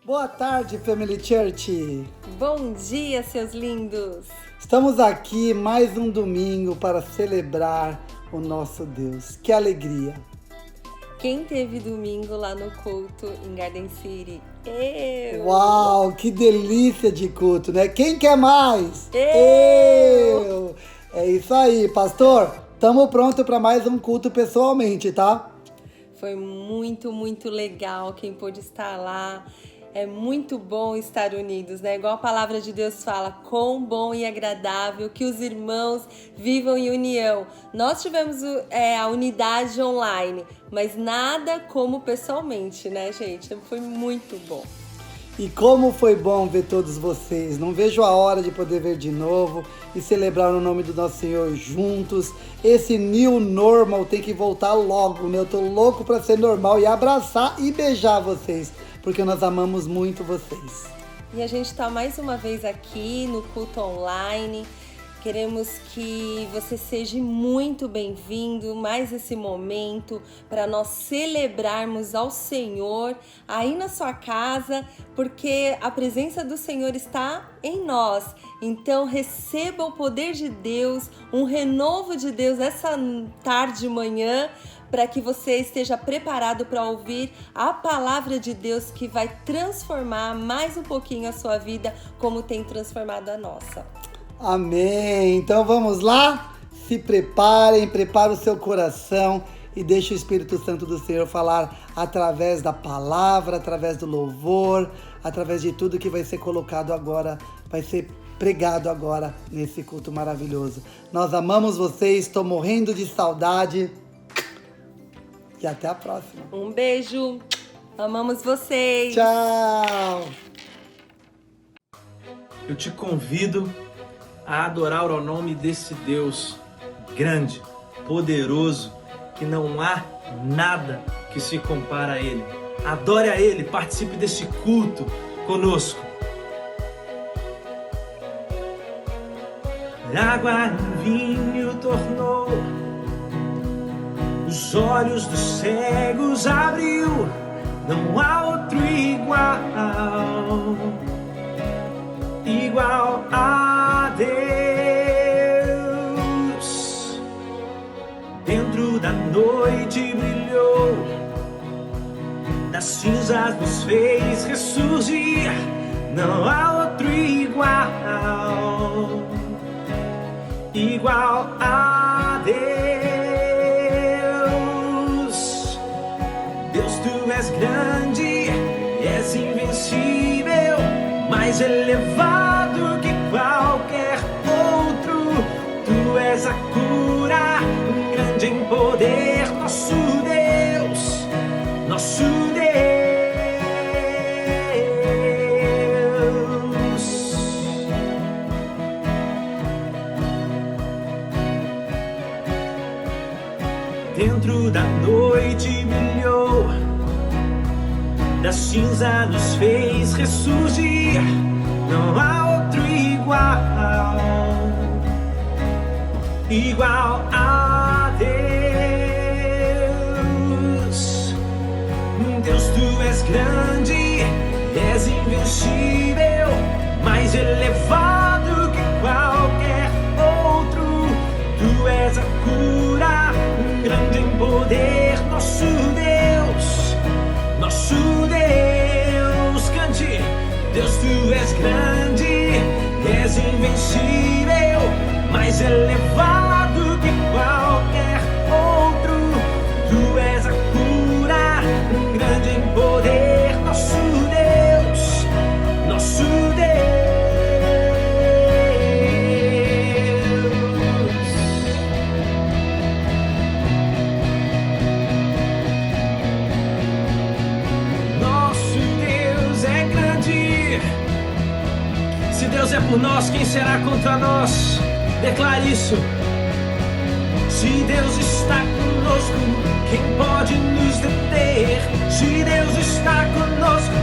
Boa tarde, Family Church! Bom dia, seus lindos! Estamos aqui mais um domingo para celebrar o nosso Deus. Que alegria! Quem teve domingo lá no culto em Garden City? Eu! Uau, que delícia de culto, né? Quem quer mais? Eu! É isso aí, pastor. Estamos prontos para mais um culto pessoalmente, tá? Foi muito legal quem pôde estar lá. É muito bom estar unidos, né? Igual a palavra de Deus fala, quão bom e agradável que os irmãos vivam em união. Nós tivemos a unidade online, mas nada como pessoalmente, né, gente? Foi muito bom. E como foi bom ver todos vocês. Não vejo a hora de poder ver de novo e celebrar o nome do nosso Senhor juntos. Esse new normal tem que voltar logo, né? Eu tô louco para ser normal e abraçar e beijar vocês, porque nós amamos muito vocês. E a gente está mais uma vez aqui no culto online. Queremos que você seja muito bem-vindo mais esse momento para nós celebrarmos ao Senhor aí na sua casa, porque a presença do Senhor está em nós. Então receba o poder de Deus, um renovo de Deus essa tarde de manhã, para que você esteja preparado para ouvir a palavra de Deus que vai transformar mais um pouquinho a sua vida, como tem transformado a nossa. Amém! Então vamos lá? Se preparem, prepare o seu coração e deixe o Espírito Santo do Senhor falar através da palavra, através do louvor, através de tudo que vai ser colocado agora, vai ser pregado agora nesse culto maravilhoso. Nós amamos vocês, estou morrendo de saudade e até a próxima. Um beijo, amamos vocês. Tchau! Eu te convido a adorar o nome desse Deus grande, poderoso, que não há nada que se compara a Ele. Adore a Ele, participe desse culto conosco. Água em vinho tornou, os olhos dos cegos abriu, não há outro igual a Deus. Dentro da noite brilhou, das cinzas nos fez ressurgir, não há outro igual a Deus. Deus, tu és grande, és invencível, mais elevado que qualquer outro. Tu és a cura, grande em poder, nosso Deus, nosso Deus. Dentro da noite brilhou, da cinza nos fez ressurgir, não há outro igual a Deus. Deus, tu és grande, és invencível, mais elevado que qualquer outro. Tu és a cura, grande em poder, nosso Deus, nosso Deus. Cante, Deus, tu és grande, és invencível, mais elevado que qualquer outro. Tu és a cura, grande em poder, nosso Deus, nosso Deus. Deus é por nós, quem será contra nós? Declare isso. Se Deus está conosco, quem pode nos deter? Se Deus está conosco,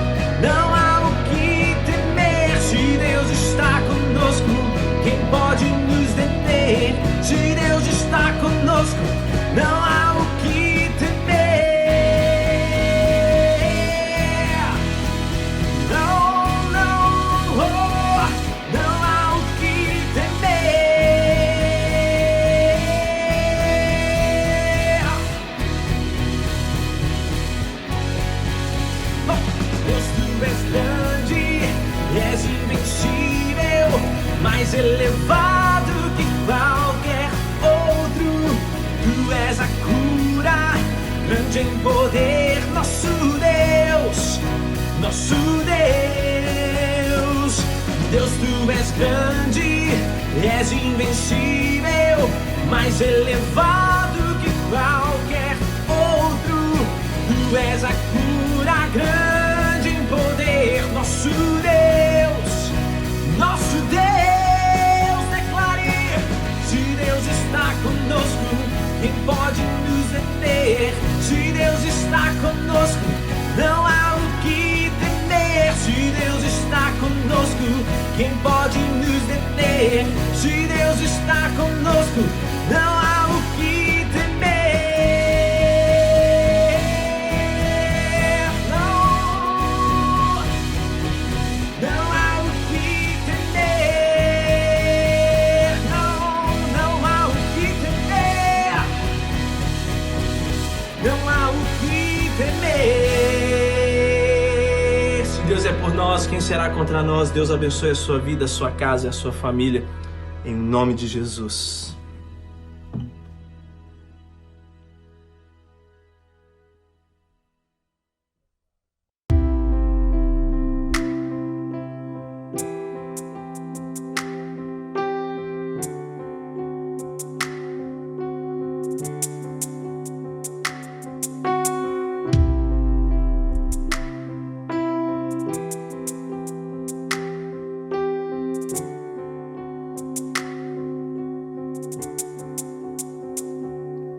não há o que temer. Se Deus está conosco, quem pode nos deter? Se Deus está conosco, não há o que temer. Não mais elevado que qualquer outro. Tu és a cura, grande em poder, nosso Deus, nosso Deus. Deus, tu és grande, és invencível, mais elevado que qualquer outro. Tu és a cura, grande em poder, nosso Deus, nosso Deus. Declare: se Deus está conosco, quem pode nos deter? Se Deus está conosco, não há o que temer. Se Deus está conosco, quem pode nos deter? Se Deus está conosco, não há o que temer. Não, não há o que temer. Não há o que temer. Não há o que temer. Se Deus é por nós, quem será contra nós? Deus abençoe a sua vida, a sua casa e a sua família, em nome de Jesus.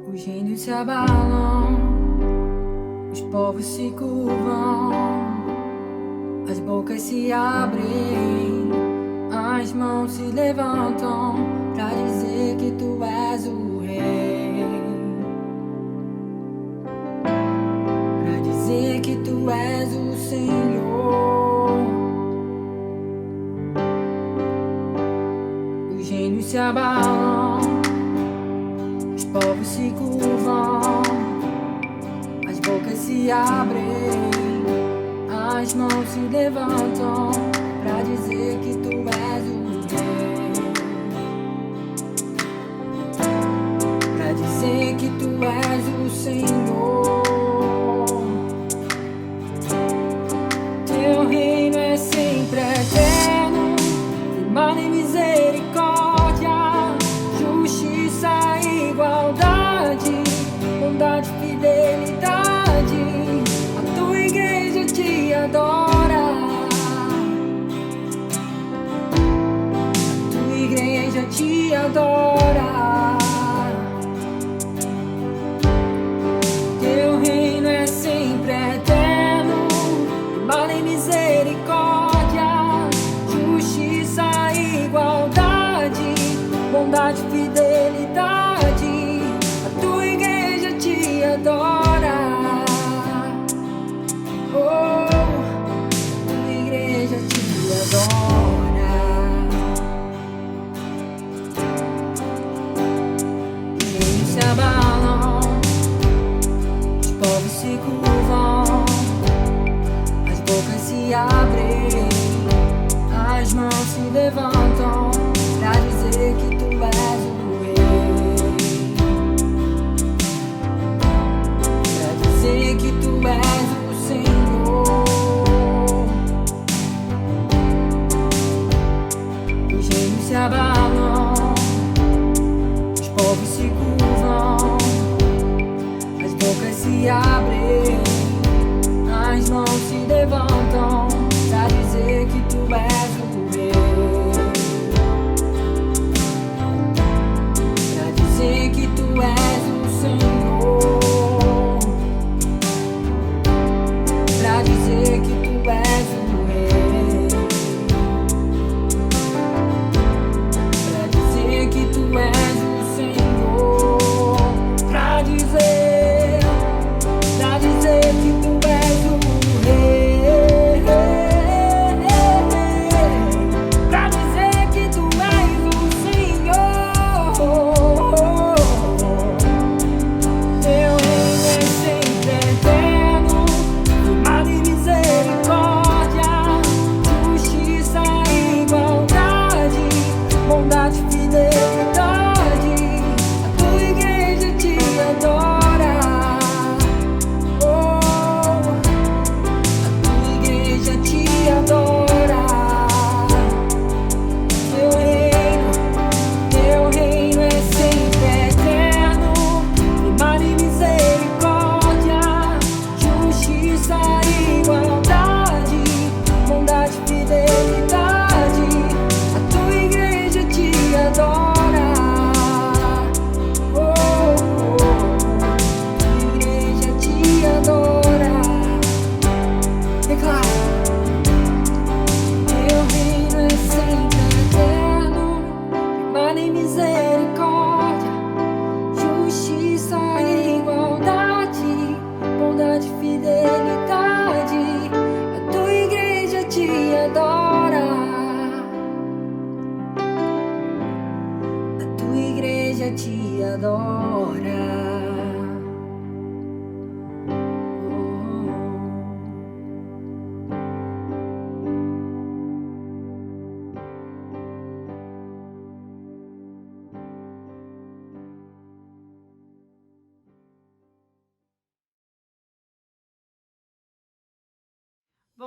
Os reinos se abalam, os povos se curvam, as bocas se abrem, as mãos se levantam pra dizer que tu és o rei, pra dizer que tu és o Senhor. Os reinos se abalam, os povos se curvam, as bocas se abrem, as mãos se levantam pra dizer que tu és o rei, pra dizer que tu és o Senhor. Teu reino é sempre eterno, firmado em misericórdia, justiça e igualdade, bondade e fidelidade. A tua igreja te adora, a tua igreja te adora. Teu reino é sempre eterno, firmado em misericórdia, justiça e igualdade, bondade e fidelidade. A tua igreja te adora. Oh, a tua igreja te adora. Os reinos se abalam, os povos se curvam, as bocas se abrem, as mãos se levantam pra dizer que tu és o rei, pra dizer que tu és o Senhor. Os reinos se abalam, os povos se curvam, as bocas se abrem, as mãos se levantam pra dizer que tu és o rei, pra dizer que tu és o Senhor.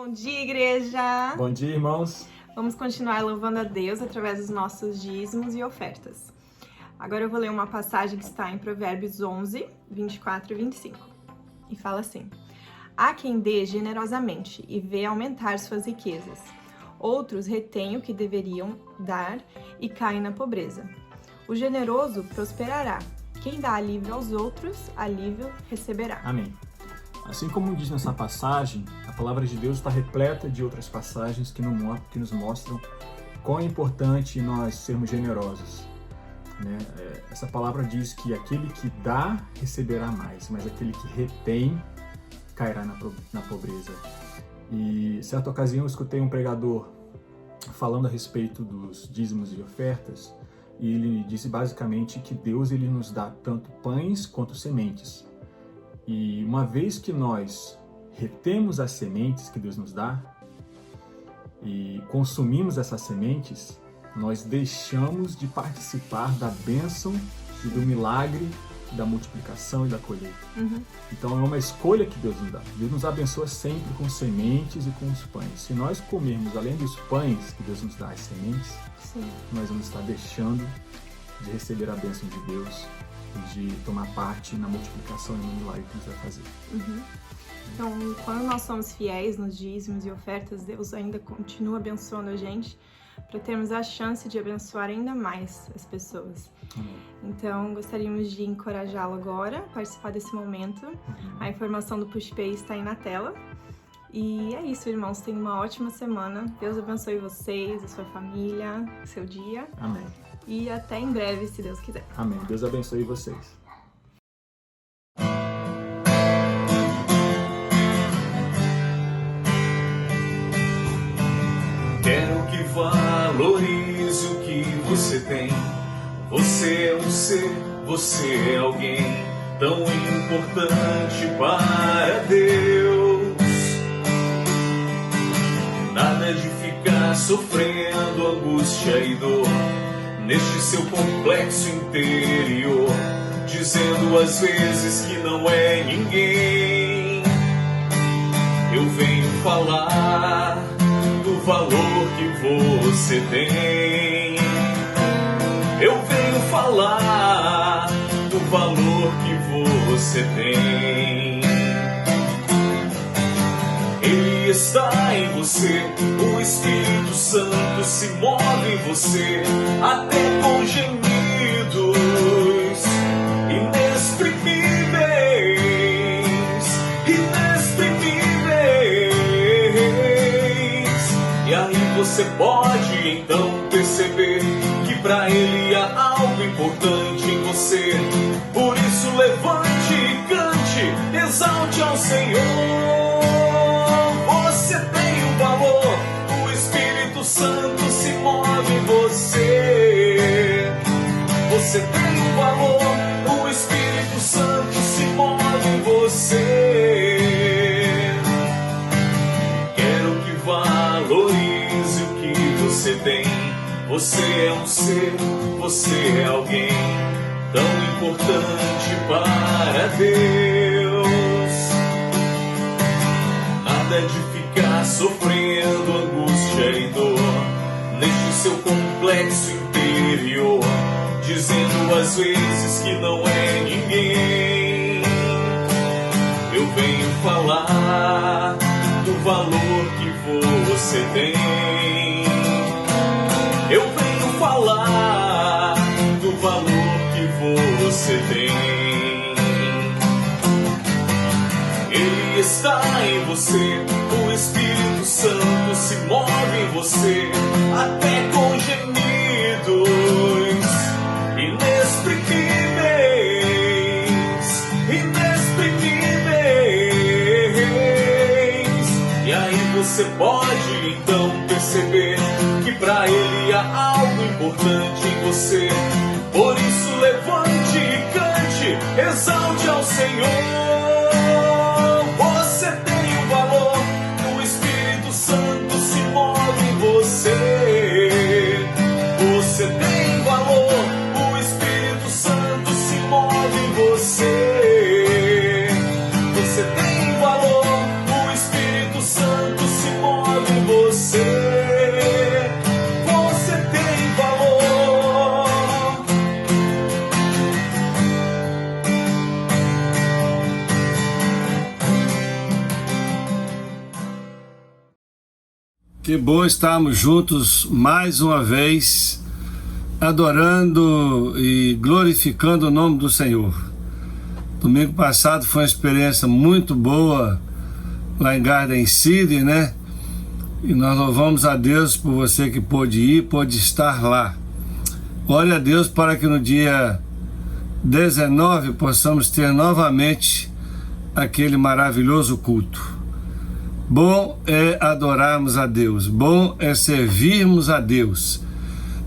Bom dia, igreja! Bom dia, irmãos! Vamos continuar louvando a Deus através dos nossos dízimos e ofertas. Agora eu vou ler uma passagem que está em Provérbios 11, 24 e 25. E fala assim: há quem dê generosamente e vê aumentar suas riquezas. Outros retêm o que deveriam dar e caem na pobreza. O generoso prosperará. Quem dá alívio aos outros, alívio receberá. Amém. Assim como diz nessa passagem, a palavra de Deus está repleta de outras passagens que nos mostram quão é importante nós sermos generosos. Essa palavra diz que aquele que dá, receberá mais, mas aquele que retém, cairá na pobreza. E certa ocasião eu escutei um pregador falando a respeito dos dízimos e ofertas, e ele disse basicamente que Deus ele nos dá tanto pães quanto sementes. E uma vez que nós retemos as sementes que Deus nos dá e consumimos essas sementes, nós deixamos de participar da bênção e do milagre da multiplicação e da colheita. Então é uma escolha que Deus nos dá. Deus nos abençoa sempre com sementes e com os pães. Se nós comermos além dos pães que Deus nos dá, as sementes, nós vamos estar deixando de receber a bênção de Deus e de tomar parte na multiplicação e no milagre que Deus vai fazer. Então, quando nós somos fiéis nos dízimos e ofertas, Deus ainda continua abençoando a gente para termos a chance de abençoar ainda mais as pessoas. Então, gostaríamos de encorajá-lo agora a participar desse momento. A informação do PushPay está aí na tela. E é isso, irmãos. Tenham uma ótima semana. Deus abençoe vocês, a sua família, seu dia. Amém. E até em breve, se Deus quiser. Amém. Deus abençoe vocês. Quero que valorize o que você tem. Você é um ser, você é alguém tão importante para Deus. Nada de ficar sofrendo angústia e dor neste seu complexo interior, dizendo às vezes que não é ninguém. Eu venho falar do valor que você tem. Eu venho falar do valor que você tem. Ele está em você, o Espírito Santo se move em você, até com gemidos inexprimíveis, inexprimíveis. E aí você pode então perceber que para Ele há algo importante em você. Por isso levante e cante, exalte ao Senhor. Você tem um valor, o Espírito Santo se move em você. Você tem um valor, o Espírito Santo se move em você. Quero que valorize o que você tem. Você é um ser, você é alguém tão importante para Deus. Nada de ficar sofrendo angústia e dor neste seu complexo interior, dizendo às vezes que não é ninguém. Eu venho falar do valor que você tem. Eu venho falar do valor que você tem. Ele está em você, o Espírito Santo se move em você, até com gemidos inexprimíveis, inexprimíveis. E aí você pode então perceber que para Ele há algo importante em você. Por isso levante e cante, exalte ao Senhor. Você tem um valor, o Espírito Santo se move em você. Você tem valor, o Espírito Santo se move em você. Você tem valor, o Espírito Santo se Que bom estarmos juntos mais uma vez, adorando e glorificando o nome do Senhor. Domingo passado foi uma experiência muito boa lá em Garden City, né? E nós louvamos a Deus por você que pôde ir, pôde estar lá. Ore a Deus para que no dia 19 possamos ter novamente aquele maravilhoso culto. Bom é adorarmos a Deus, bom é servirmos a Deus.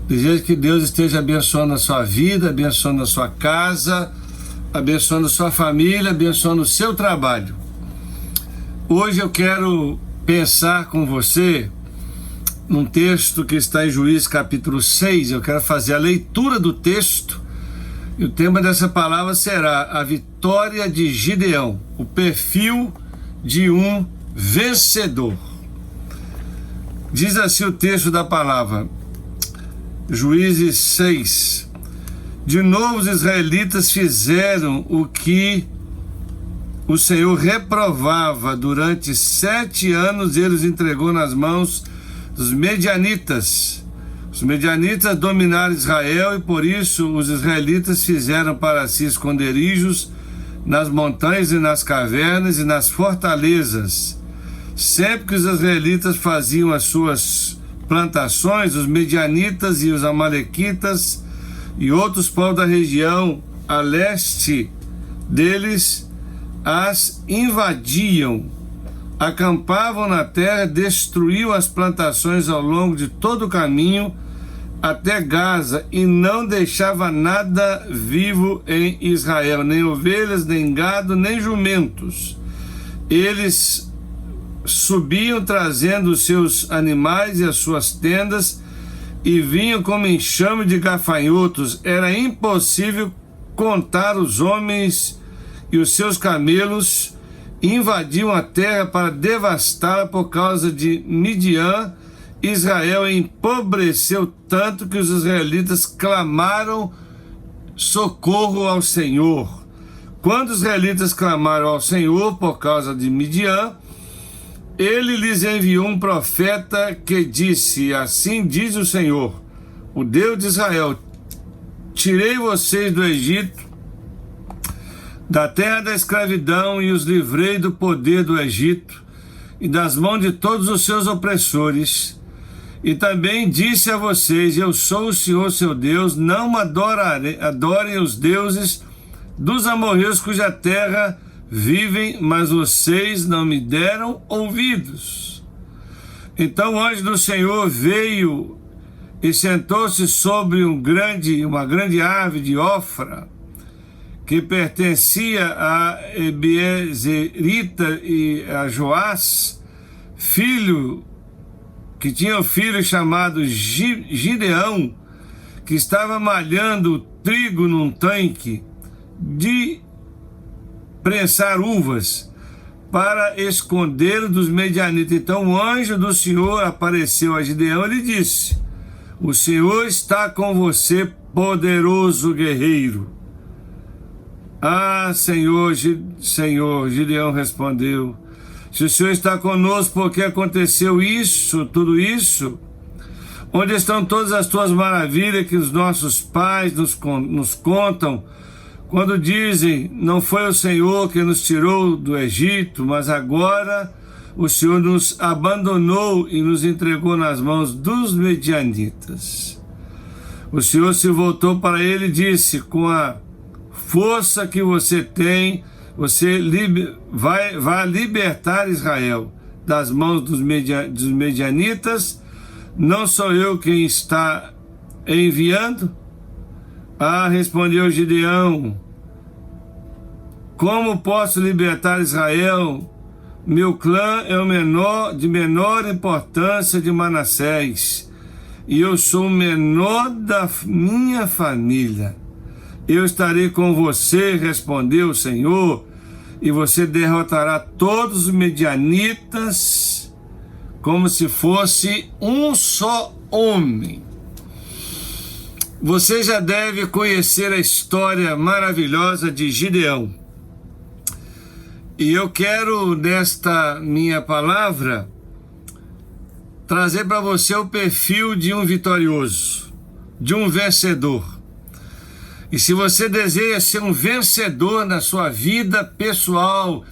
Desejo que Deus esteja abençoando a sua vida, abençoando a sua casa, abençoando a sua família, abençoando o seu trabalho. Hoje eu quero pensar com você num texto que está em Juízes capítulo 6. Eu quero fazer a leitura do texto e o tema dessa palavra será a vitória de Gideão, o perfil de um vencedor. Diz assim o texto da palavra, Juízes 6. De novo os israelitas fizeram o que o Senhor reprovava. Durante 7 anos ele os entregou nas mãos dos medianitas. Os medianitas dominaram Israel e por isso os israelitas fizeram para si esconderijos nas montanhas e nas cavernas e nas fortalezas. Sempre que os israelitas faziam as suas plantações, os medianitas e os amalequitas e outros povos da região a leste deles as invadiam, acampavam na terra, destruíam as plantações ao longo de todo o caminho até Gaza e não deixava nada vivo em Israel, nem ovelhas, nem gado, nem jumentos. Eles subiam trazendo os seus animais e as suas tendas e vinham como enxame de gafanhotos. Era impossível contar os homens e os seus camelos. Invadiam a terra para devastá-la por causa de Midian. Israel empobreceu tanto que os israelitas clamaram socorro ao Senhor. Quando os israelitas clamaram ao Senhor por causa de Midian, ele lhes enviou um profeta que disse: assim diz o Senhor, o Deus de Israel, tirei vocês do Egito, da terra da escravidão, e os livrei do poder do Egito e das mãos de todos os seus opressores. E também disse a vocês: eu sou o Senhor seu Deus, não adorem os deuses dos amorreus cuja terra vivem, mas vocês não me deram ouvidos. Então o anjo do Senhor veio e sentou-se sobre uma grande árvore de Ofra, que pertencia a Ebiezerita e a Joás, que tinha um filho chamado Gideão, que estava malhando trigo num tanque de prensar uvas para esconder dos medianitas. Então o anjo do Senhor apareceu a Gideão e lhe disse: o Senhor está com você, poderoso guerreiro. Ah, Senhor, Gideão respondeu: se o Senhor está conosco, por que aconteceu tudo isso? Onde estão todas as tuas maravilhas que os nossos pais nos contam, quando dizem: não foi o Senhor que nos tirou do Egito, mas agora o Senhor nos abandonou e nos entregou nas mãos dos medianitas. O Senhor se voltou para ele e disse: com a força que você tem, você vai libertar Israel das mãos dos medianitas. Não sou eu quem está enviando? Ah, respondeu Gideão: como posso libertar Israel? Meu clã é de menor importância de Manassés, e eu sou o menor da minha família. Eu estarei com você, respondeu o Senhor, e você derrotará todos os medianitas como se fosse um só homem. Você já deve conhecer a história maravilhosa de Gideão. E eu quero, nesta minha palavra, trazer para você o perfil de um vitorioso, de um vencedor. E se você deseja ser um vencedor na sua vida pessoal,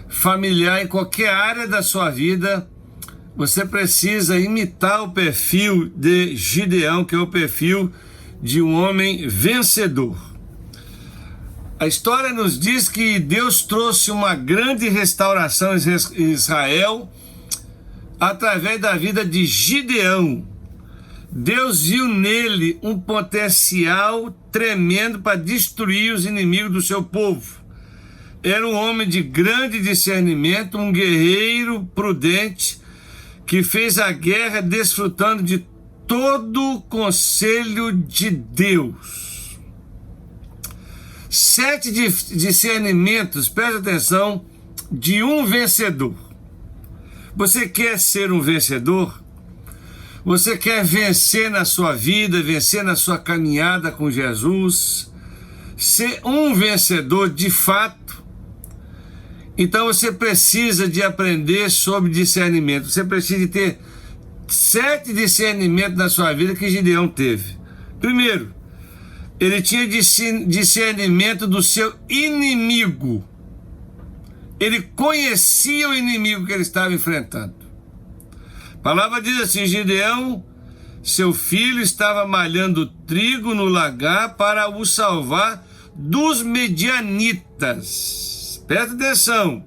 familiar, em qualquer área da sua vida, você precisa imitar o perfil de Gideão, que é o perfil de um homem vencedor. A história nos diz que Deus trouxe uma grande restauração em Israel através da vida de Gideão. Deus viu nele um potencial tremendo para destruir os inimigos do seu povo. Era um homem de grande discernimento, um guerreiro prudente, que fez a guerra desfrutando de todo o conselho de Deus. 7 discernimentos, preste atenção, de um vencedor. Você quer ser um vencedor? Você quer vencer na sua vida, vencer na sua caminhada com Jesus? Ser um vencedor de fato? Então você precisa de aprender sobre discernimento. Você precisa de ter 7 discernimentos na sua vida que Gideão teve. Primeiro, ele tinha discernimento do seu inimigo. Ele conhecia o inimigo que ele estava enfrentando. A palavra diz assim: Gideão, seu filho, estava malhando trigo no lagar para o salvar dos medianitas. Presta atenção.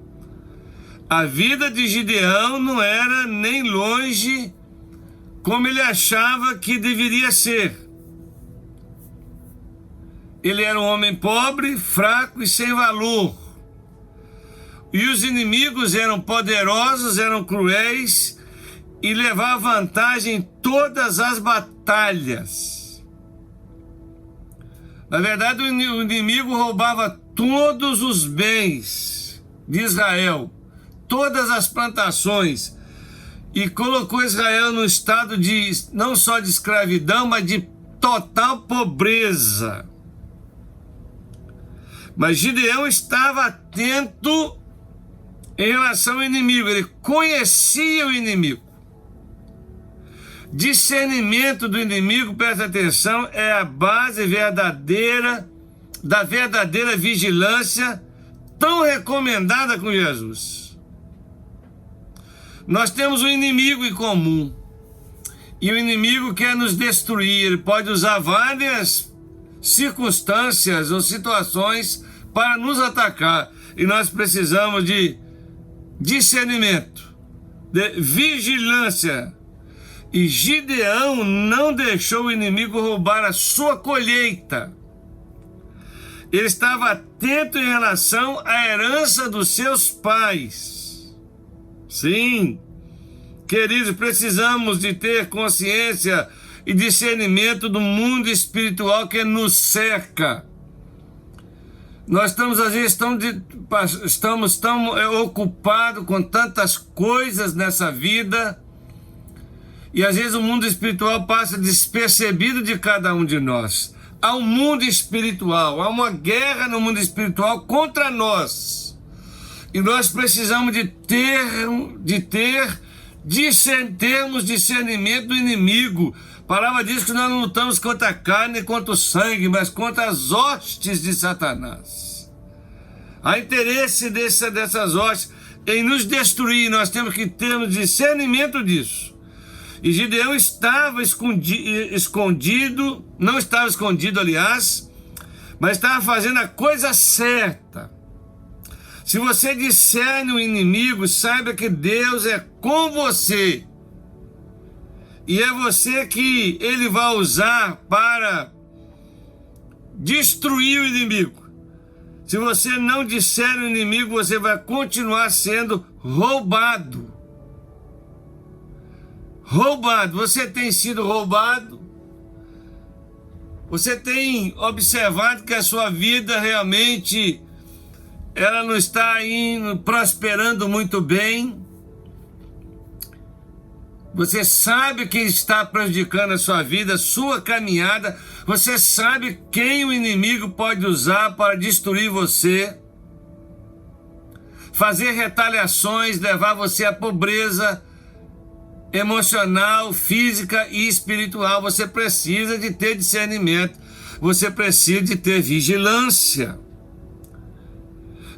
A vida de Gideão não era nem longe como ele achava que deveria ser. Ele era um homem pobre, fraco e sem valor. E os inimigos eram poderosos, eram cruéis e levavam vantagem em todas as batalhas. Na verdade, o inimigo roubava todos os bens de Israel, todas as plantações, e colocou Israel no estado de não só de escravidão, mas de total pobreza. Mas Gideão estava atento em relação ao inimigo, ele conhecia o inimigo. Discernimento do inimigo, presta atenção, é a base verdadeira da verdadeira vigilância, tão recomendada com Jesus. Nós temos um inimigo em comum, e o inimigo quer nos destruir. Ele pode usar várias circunstâncias ou situações para nos atacar, e nós precisamos de discernimento, de vigilância. E Gideão não deixou o inimigo roubar a sua colheita. Ele estava atento em relação à herança dos seus pais. Sim, queridos, precisamos de ter consciência e discernimento do mundo espiritual que nos cerca. Nós estamos, às vezes, estamos tão ocupados com tantas coisas nessa vida, e às vezes o mundo espiritual passa despercebido de cada um de nós. Há um mundo espiritual, há uma guerra no mundo espiritual contra nós. E nós precisamos de termos discernimento do inimigo. A palavra diz que nós não lutamos contra a carne, contra o sangue, mas contra as hostes de Satanás. Há interesse dessas hostes em nos destruir. Nós temos que ter discernimento disso. E Gideão estava escondido, não estava escondido, aliás, mas estava fazendo a coisa certa. Se você discerne o inimigo, saiba que Deus é com você. E é você que ele vai usar para destruir o inimigo. Se você não discerne o inimigo, você vai continuar sendo roubado. Roubado. Você tem sido roubado? Você tem observado que a sua vida realmente ela não está prosperando muito bem? Você sabe quem está prejudicando a sua vida, a sua caminhada. Você sabe quem o inimigo pode usar para destruir você, fazer retaliações, levar você à pobreza, emocional, física e espiritual. Você precisa de ter discernimento. Você precisa de ter vigilância.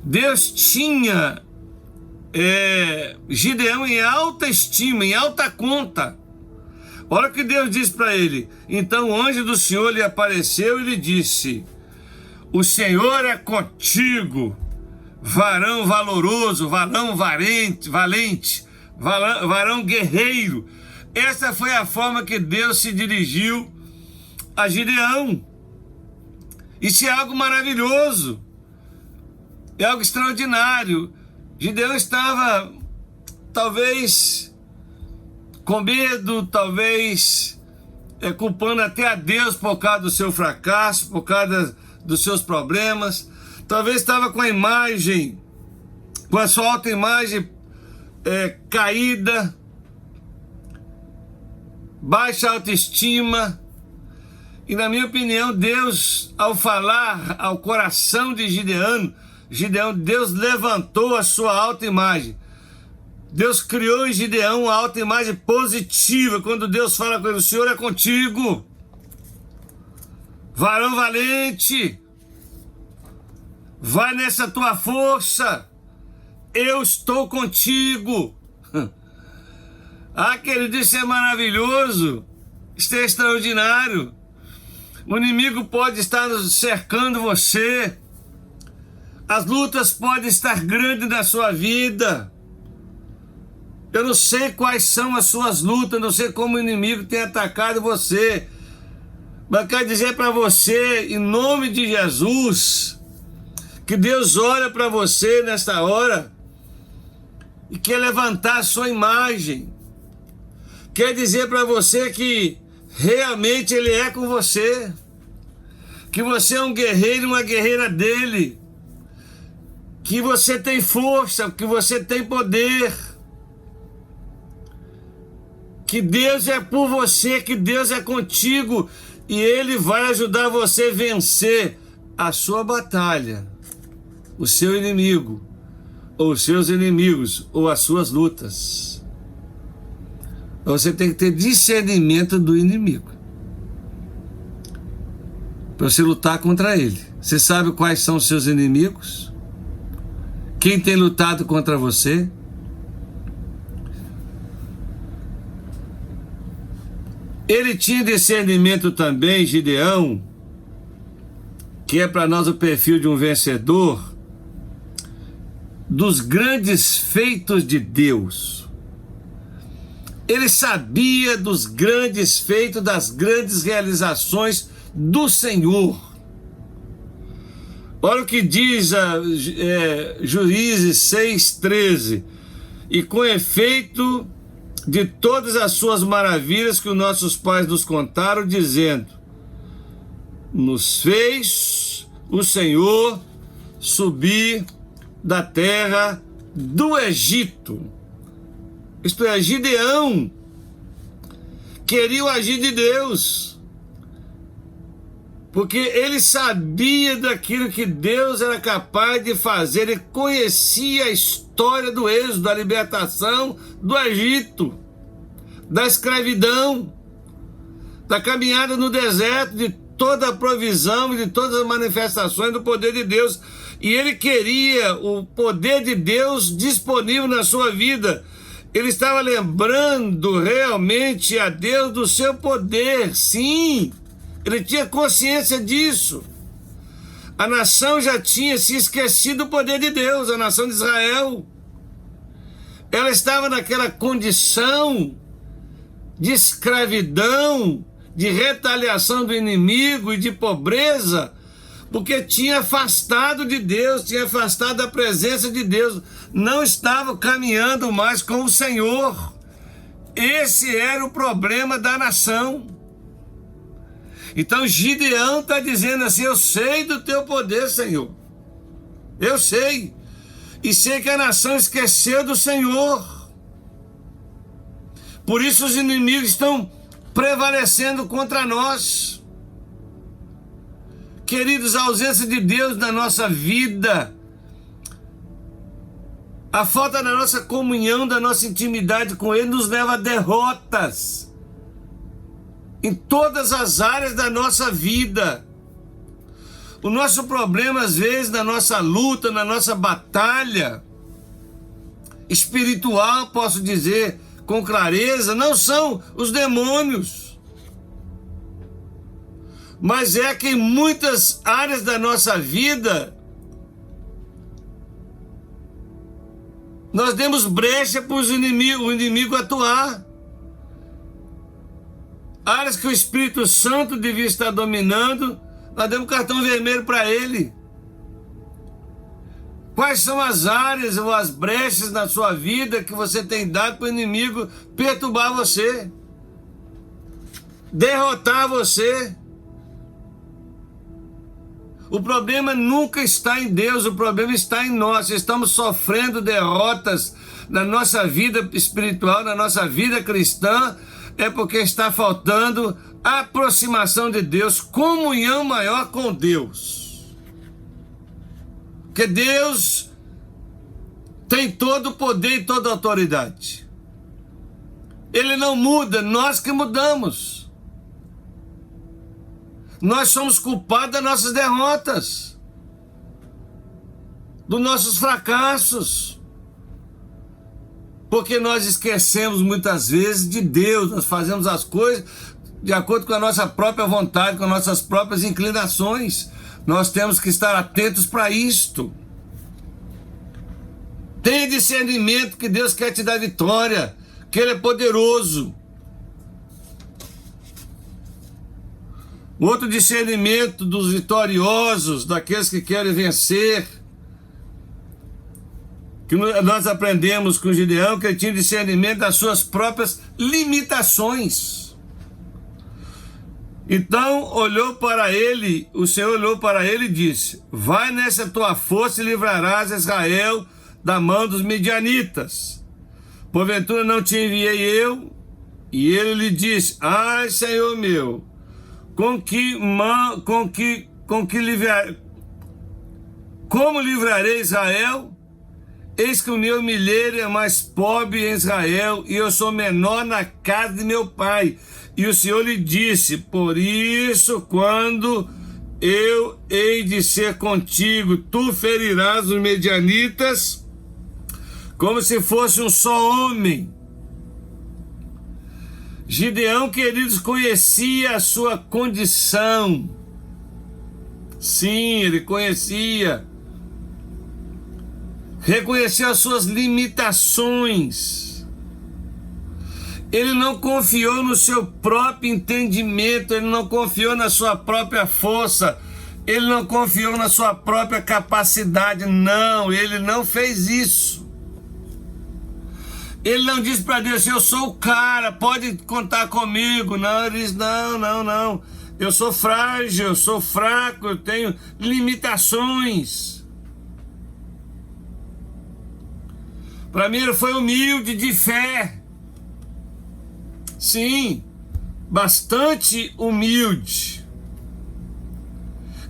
Deus tinha Gideão em alta estima, em alta conta. Olha o que Deus disse para ele. Então o anjo do Senhor lhe apareceu e lhe disse: o Senhor é contigo, varão valoroso, varão valente, varão guerreiro. Essa foi a forma que Deus se dirigiu a Gideão. Isso é algo maravilhoso, é algo extraordinário. Gideão estava talvez com medo, talvez culpando até a Deus por causa do seu fracasso, por causa dos seus problemas. Talvez estava com a imagem, com a sua autoimagem caída, baixa autoestima. E na minha opinião, Deus, ao falar ao coração de Gideão, Deus levantou a sua autoimagem. Deus criou em Gideão uma autoimagem positiva. Quando Deus fala com ele: o Senhor é contigo, varão valente, vai nessa tua força, eu estou contigo. Ah, querido, isso é maravilhoso, isso é extraordinário. O inimigo pode estar cercando você, as lutas podem estar grandes na sua vida. Eu não sei quais são as suas lutas, não sei como o inimigo tem atacado você, mas quero dizer para você, em nome de Jesus, que Deus olha para você nesta hora e quer levantar a sua imagem, quer dizer para você que realmente Ele é com você, que você é um guerreiro, uma guerreira dele, que você tem força, que você tem poder, que Deus é por você, que Deus é contigo e Ele vai ajudar você a vencer a sua batalha, o seu inimigo, ou os seus inimigos, ou as suas lutas. Você tem que ter discernimento do inimigo para você lutar contra ele. Você sabe quais são os seus inimigos? Quem tem lutado contra você? Ele tinha discernimento também, Gideão, que é para nós o perfil de um vencedor, dos grandes feitos de Deus. Ele sabia dos grandes feitos, das grandes realizações do Senhor. Olha o que diz Juízes 6:13. E com efeito de todas as suas maravilhas que os nossos pais nos contaram, dizendo: nos fez o Senhor subir da terra do Egito. Isto é, Gideão queria o agir de Deus, porque ele sabia daquilo que Deus era capaz de fazer. Ele conhecia a história do êxodo, da libertação do Egito, da escravidão, da caminhada no deserto, de toda a provisão e de todas as manifestações do poder de Deus. E ele queria o poder de Deus disponível na sua vida. Ele estava lembrando realmente a Deus do seu poder, sim. Ele tinha consciência disso. A nação já tinha se esquecido do poder de Deus, a nação de Israel. Ela estava naquela condição de escravidão, de retaliação do inimigo e de pobreza, porque tinha afastado de Deus, tinha afastado da presença de Deus, não estava caminhando mais com o Senhor. Esse era o problema da nação. Então Gideão está dizendo assim: eu sei do teu poder, Senhor, eu sei, e sei que a nação esqueceu do Senhor, por isso os inimigos estão prevalecendo contra nós. Queridos, a ausência de Deus na nossa vida, A falta da nossa comunhão, da nossa intimidade com Ele nos leva a derrotas em todas as áreas da nossa vida. O nosso problema, às vezes, na nossa luta, na nossa batalha espiritual, posso dizer com clareza, não são os demônios, mas é que em muitas áreas da nossa vida nós demos brecha para o inimigo atuar. Áreas que o Espírito Santo devia estar dominando, nós demos cartão vermelho para ele. Quais são as áreas ou as brechas na sua vida que você tem dado para o inimigo perturbar você, derrotar você? O problema nunca está em Deus, o problema está em nós. Estamos sofrendo derrotas na nossa vida espiritual, na nossa vida cristã, é porque está faltando aproximação de Deus, comunhão maior com Deus. Porque Deus tem todo o poder e toda a autoridade. Ele não muda, nós que mudamos. Nós somos culpados das nossas derrotas, dos nossos fracassos, porque nós esquecemos muitas vezes de Deus. Nós fazemos as coisas de acordo com a nossa própria vontade, com as nossas próprias inclinações. Nós temos que estar atentos para isto. Tenha discernimento que Deus quer te dar vitória, que Ele é poderoso. Outro discernimento dos vitoriosos, daqueles que querem vencer, que nós aprendemos com Gideão, que ele tinha discernimento das suas próprias limitações. Então olhou para ele, o Senhor olhou para ele e disse: vai nessa tua força e livrarás Israel da mão dos midianitas. Porventura não te enviei eu? E ele lhe disse: ai, Senhor meu, como livrarei Israel? Eis que o meu milheiro é mais pobre em Israel, e eu sou menor na casa de meu pai. E o Senhor lhe disse: por isso, quando eu hei de ser contigo, tu ferirás os medianitas como se fosse um só homem. Gideão, queridos, conhecia a sua condição. Sim, ele conhecia. Reconheceu as suas limitações. Ele não confiou no seu próprio entendimento, ele não confiou na sua própria força, ele não confiou na sua própria capacidade. Não, ele não fez isso. Ele não disse para Deus: eu sou o cara, pode contar comigo. Não, ele disse: não. Eu sou frágil, eu sou fraco, eu tenho limitações. Para mim ele foi humilde, de fé. Sim, bastante humilde.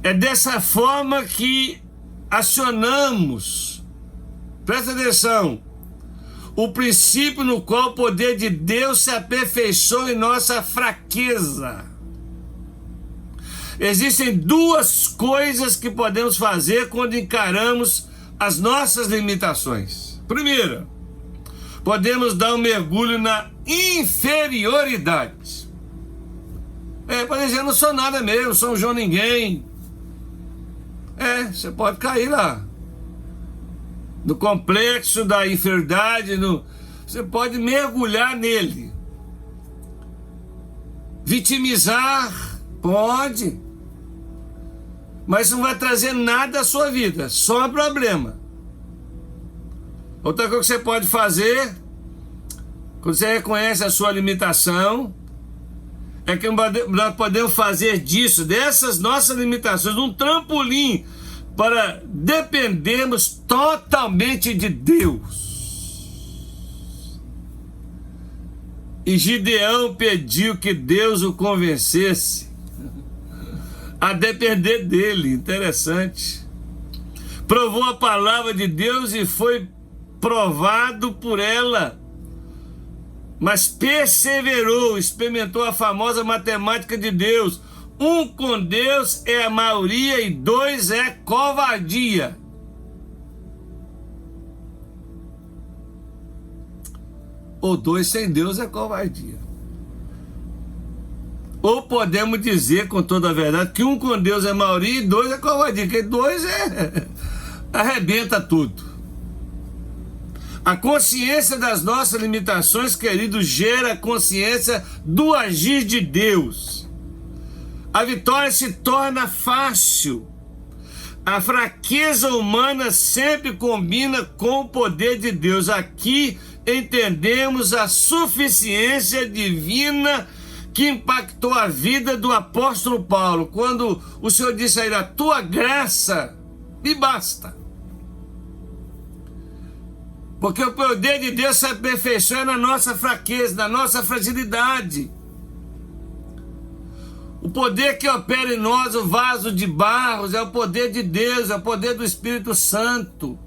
É dessa forma que acionamos, presta atenção, o princípio no qual o poder de Deus se aperfeiçoa em nossa fraqueza. Existem duas coisas que podemos fazer quando encaramos as nossas limitações. Primeira, podemos dar um mergulho na inferioridade. Pode dizer: eu não sou nada mesmo, sou um João Ninguém. Você pode cair lá, no complexo da inferioridade, você pode mergulhar nele. Vitimizar, pode, mas não vai trazer nada à sua vida, só problema. Outra coisa que você pode fazer, quando você reconhece a sua limitação, é que nós podemos fazer dessas nossas limitações, um trampolim para dependermos totalmente de Deus. E Gideão pediu que Deus o convencesse a depender dele. Interessante. Provou a palavra de Deus e foi provado por ela, mas perseverou, experimentou a famosa matemática de Deus. 1 com Deus é a maioria e 2 é covardia. Ou 2 sem Deus é covardia. Ou podemos dizer com toda a verdade que 1 com Deus é maioria e 2 é covardia, porque 2 arrebenta tudo. A consciência das nossas limitações, querido, gera a consciência do agir de Deus. A vitória se torna fácil. A fraqueza humana sempre combina com o poder de Deus. Aqui entendemos a suficiência divina que impactou a vida do apóstolo Paulo, quando o Senhor disse a ele: a tua graça me basta. Porque o poder de Deus se aperfeiçoa na nossa fraqueza, na nossa fragilidade. O poder que opera em nós, o vaso de barro, é o poder de Deus, é o poder do Espírito Santo.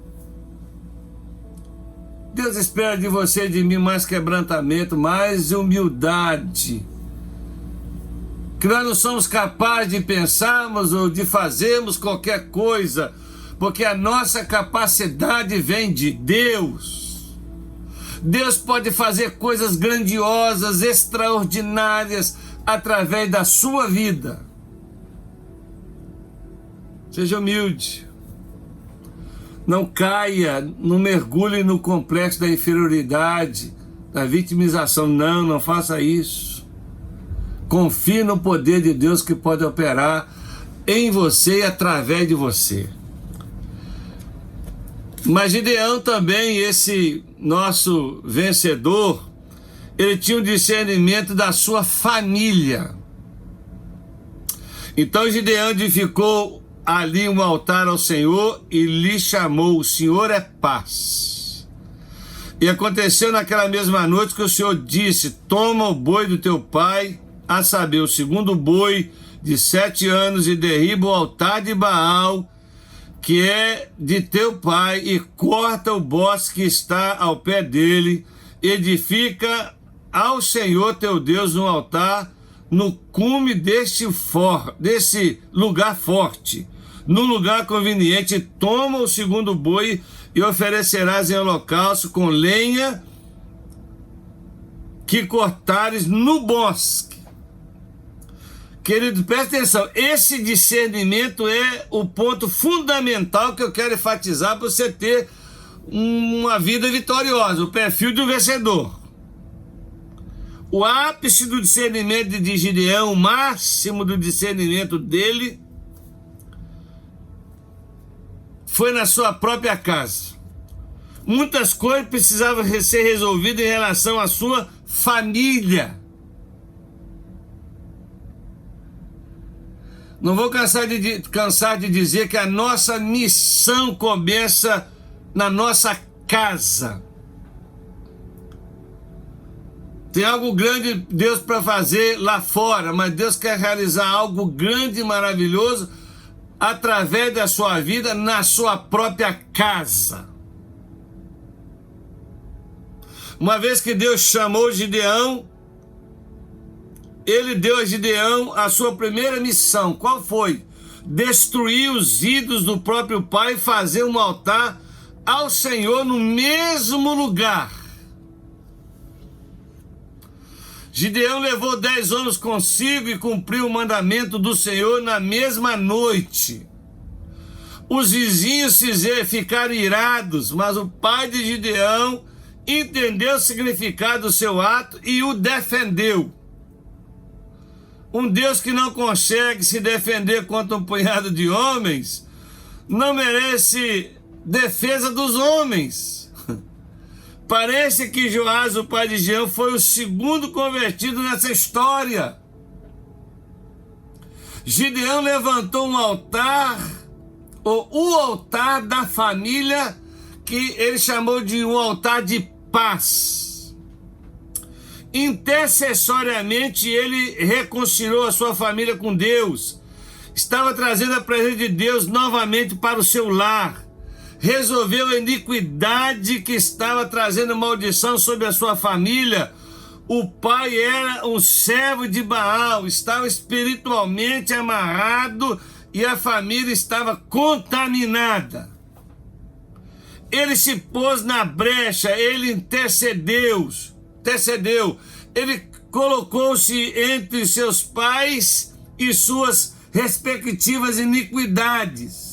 Deus espera de você e de mim mais quebrantamento, mais humildade. Que nós não somos capazes de pensarmos ou de fazermos qualquer coisa, porque a nossa capacidade vem de Deus. Deus pode fazer coisas grandiosas, extraordinárias, através da sua vida. Seja humilde. Não caia no mergulho e no complexo da inferioridade, da vitimização. Não faça isso. Confie no poder de Deus que pode operar em você e através de você. Mas Gideão também, esse nosso vencedor, ele tinha um discernimento da sua família. Então Gideão edificou ali um altar ao Senhor e lhe chamou: o Senhor é paz. E aconteceu naquela mesma noite que o Senhor disse: toma o boi do teu pai, a saber, o segundo boi de 7 anos, e derriba o altar de Baal, que é de teu pai, e corta o bosque que está ao pé dele. Edifica ao Senhor teu Deus um altar no cume desse lugar forte, no lugar conveniente. Toma o segundo boi e oferecerás em holocausto com lenha que cortares no bosque. Querido, presta atenção, esse discernimento é o ponto fundamental que eu quero enfatizar para você ter uma vida vitoriosa, o perfil de um vencedor. O ápice do discernimento de Gideão, o máximo do discernimento dele, foi na sua própria casa. Muitas coisas precisavam ser resolvidas em relação à sua família. Não vou cansar de dizer que a nossa missão começa na nossa casa. Tem algo grande de Deus para fazer lá fora, mas Deus quer realizar algo grande e maravilhoso através da sua vida na sua própria casa. Uma vez que Deus chamou Gideão, ele deu a Gideão a sua primeira missão. Qual foi? Destruir os ídolos do próprio pai e fazer um altar ao Senhor no mesmo lugar. Gideão levou 10 homens consigo e cumpriu o mandamento do Senhor na mesma noite. Os vizinhos ficaram irados, mas o pai de Gideão entendeu o significado do seu ato e o defendeu. Um Deus que não consegue se defender contra um punhado de homens não merece defesa dos homens. Parece que Joás, o pai de Gideão, foi o segundo convertido nessa história. Gideão levantou um altar, ou o altar da família, que ele chamou de um altar de paz. Intercessoriamente ele reconciliou a sua família com Deus. Estava trazendo a presença de Deus novamente para o seu lar, resolveu a iniquidade que estava trazendo maldição sobre a sua família. O pai era um servo de Baal, estava espiritualmente amarrado e a família estava contaminada. Ele se pôs na brecha, ele intercedeu, ele colocou-se entre seus pais e suas respectivas iniquidades.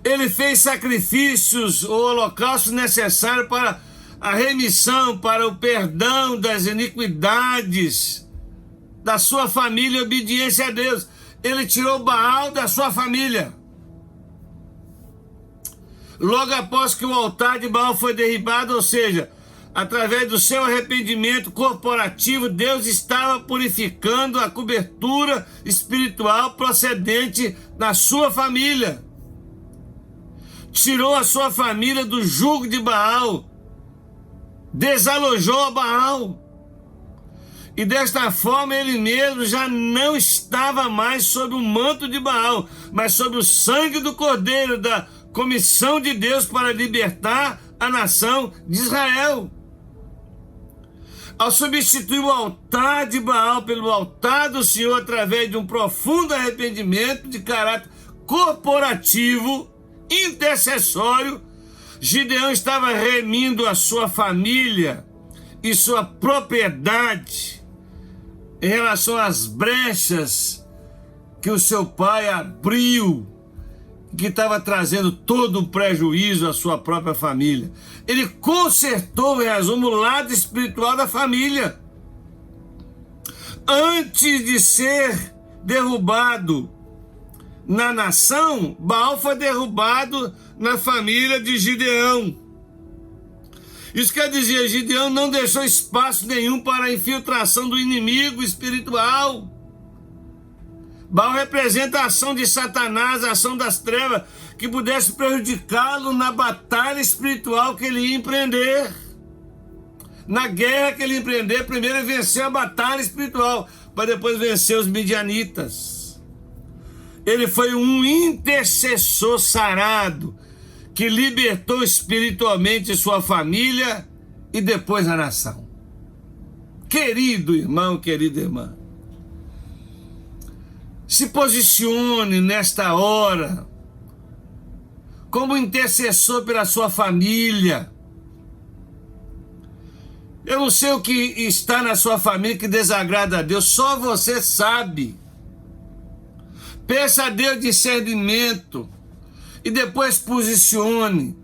Ele fez sacrifícios ou holocaustos necessários para a remissão, para o perdão das iniquidades da sua família, obediência a Deus. Ele tirou Baal da sua família. Logo após que o altar de Baal foi derribado, ou seja, através do seu arrependimento corporativo, Deus estava purificando a cobertura espiritual procedente da sua família. Tirou a sua família do jugo de Baal, desalojou a Baal. E desta forma ele mesmo já não estava mais sob o manto de Baal, mas sob o sangue do Cordeiro, da comissão de Deus para libertar a nação de Israel. Ao substituir o altar de Baal pelo altar do Senhor através de um profundo arrependimento de caráter corporativo, intercessório, Gideão estava remindo a sua família e sua propriedade em relação às brechas que o seu pai abriu, que estava trazendo todo o prejuízo à sua própria família. Ele consertou, em resumo, o lado espiritual da família. Antes de ser derrubado na nação, Baal foi derrubado na família de Gideão. Isso quer dizer, Gideão não deixou espaço nenhum para a infiltração do inimigo espiritual. Baal representa a ação de Satanás, a ação das trevas, que pudesse prejudicá-lo na batalha espiritual que ele ia empreender. Na guerra que ele ia empreender, primeiro ele venceu a batalha espiritual, para depois vencer os midianitas. Ele foi um intercessor sarado, que libertou espiritualmente sua família e depois a nação. Querido irmão, querida irmã, se posicione nesta hora como intercessor pela sua família. Eu não sei o que está na sua família que desagrada a Deus, só você sabe. Peça a Deus discernimento e depois posicione.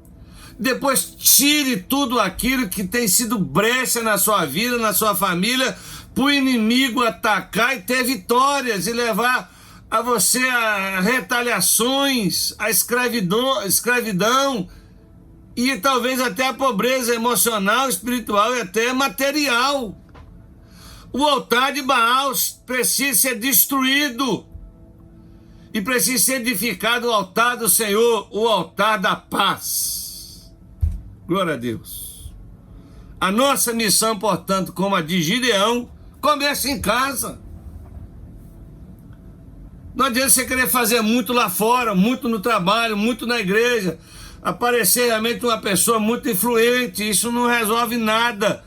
Depois tire tudo aquilo que tem sido brecha na sua vida, na sua família, para o inimigo atacar e ter vitórias e levar a você a retaliações, a escravidão e talvez até a pobreza emocional, espiritual e até material. O altar de Baal precisa ser destruído e precisa ser edificado o altar do Senhor, o altar da paz. Glória a Deus. A nossa missão, portanto, como a de Gideão, começa em casa. Não adianta você querer fazer muito lá fora, muito no trabalho, muito na igreja, aparecer realmente uma pessoa muito influente, isso não resolve nada.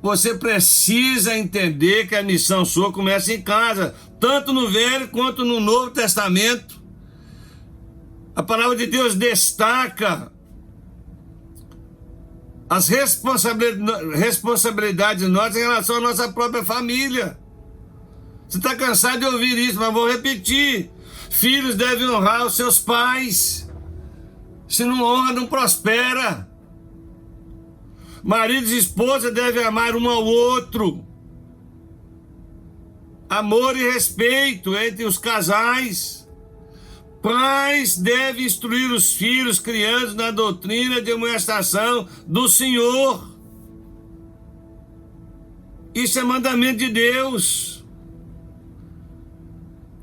Você precisa entender que a missão sua começa em casa, tanto no Velho quanto no Novo Testamento. A palavra de Deus destaca as responsabilidades nossas em relação à nossa própria família. Você está cansado de ouvir isso, mas vou repetir. Filhos devem honrar os seus pais. Se não honra, não prospera. Maridos e esposa devem amar um ao outro. Amor e respeito entre os casais. Pais devem instruir os filhos, criando na doutrina de amonestação do Senhor. Isso é mandamento de Deus.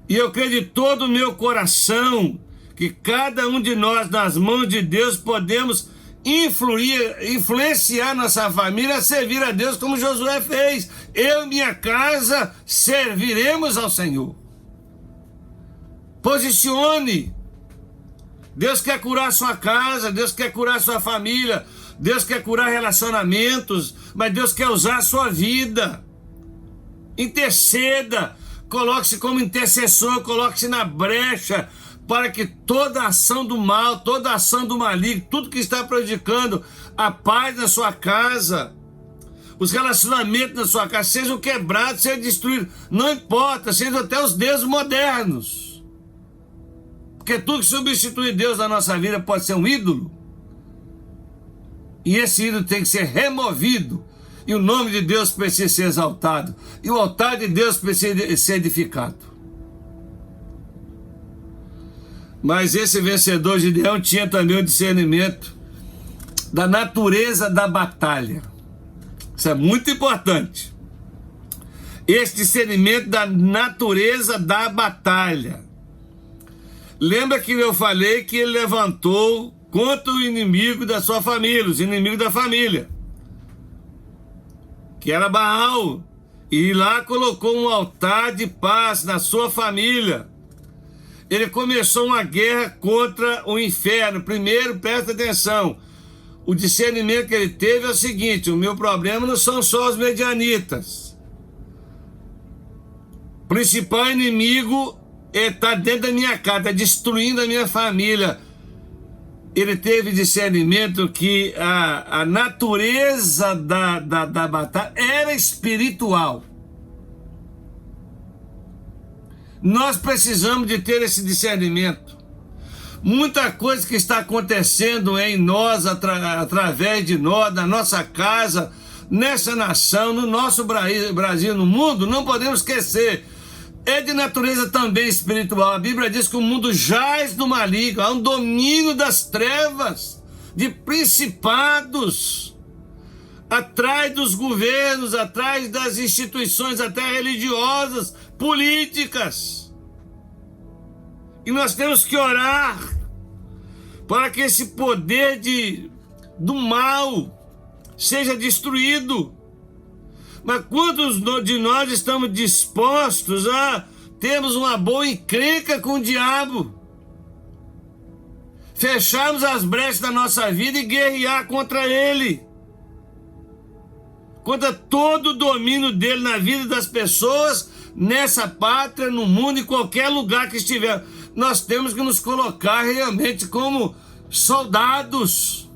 E eu creio de todo o meu coração que cada um de nós, nas mãos de Deus, podemos influenciar nossa família a servir a Deus como Josué fez. Eu e minha casa serviremos ao Senhor. Posicione. Deus quer curar sua casa, Deus quer curar sua família, Deus quer curar relacionamentos, mas Deus quer usar a sua vida. Interceda, coloque-se como intercessor, coloque-se na brecha, para que toda ação do mal, toda ação do maligno, tudo que está prejudicando a paz na sua casa, os relacionamentos na sua casa, sejam quebrados, sejam destruídos, não importa, sejam até os deuses modernos. Porque tudo que substitui Deus na nossa vida pode ser um ídolo. E esse ídolo tem que ser removido. E o nome de Deus precisa ser exaltado. E o altar de Deus precisa ser edificado. Mas esse vencedor Gideão tinha também o discernimento da natureza da batalha. Isso é muito importante. Esse discernimento da natureza da batalha. Lembra que eu falei que ele levantou contra o inimigo da sua família, os inimigos da família, que era Baal, e lá colocou um altar de paz na sua família. Ele começou uma guerra contra o inferno. Primeiro, presta atenção, o discernimento que ele teve é o seguinte: o meu problema não são só os medianitas. O principal inimigo está dentro da minha casa, está destruindo a minha família. Ele teve discernimento que a natureza da batalha era espiritual. Nós precisamos de ter esse discernimento. Muita coisa que está acontecendo em nós, através de nós, na nossa casa, nessa nação, no nosso Brasil, no mundo, não podemos esquecer, é de natureza também espiritual. A Bíblia diz que o mundo jaz do maligno, há um domínio das trevas, de principados, atrás dos governos, atrás das instituições até religiosas, políticas. E nós temos que orar para que esse poder do mal seja destruído. Mas quantos de nós estamos dispostos a termos uma boa encrenca com o diabo? Fecharmos as brechas da nossa vida e guerrear contra ele, contra todo o domínio dele na vida das pessoas, nessa pátria, no mundo, em qualquer lugar que estiver. Nós temos que nos colocar realmente como soldados.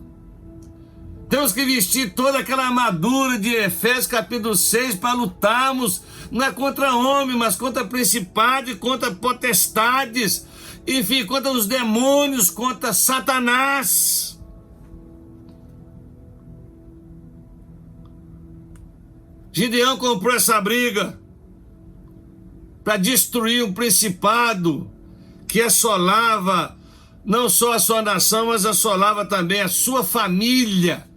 Temos que vestir toda aquela armadura de Efésios capítulo 6 para lutarmos, não é contra homem, mas contra principados, contra potestades, enfim, contra os demônios, contra Satanás. Gideão comprou essa briga para destruir um principado que assolava não só a sua nação, mas assolava também a sua família.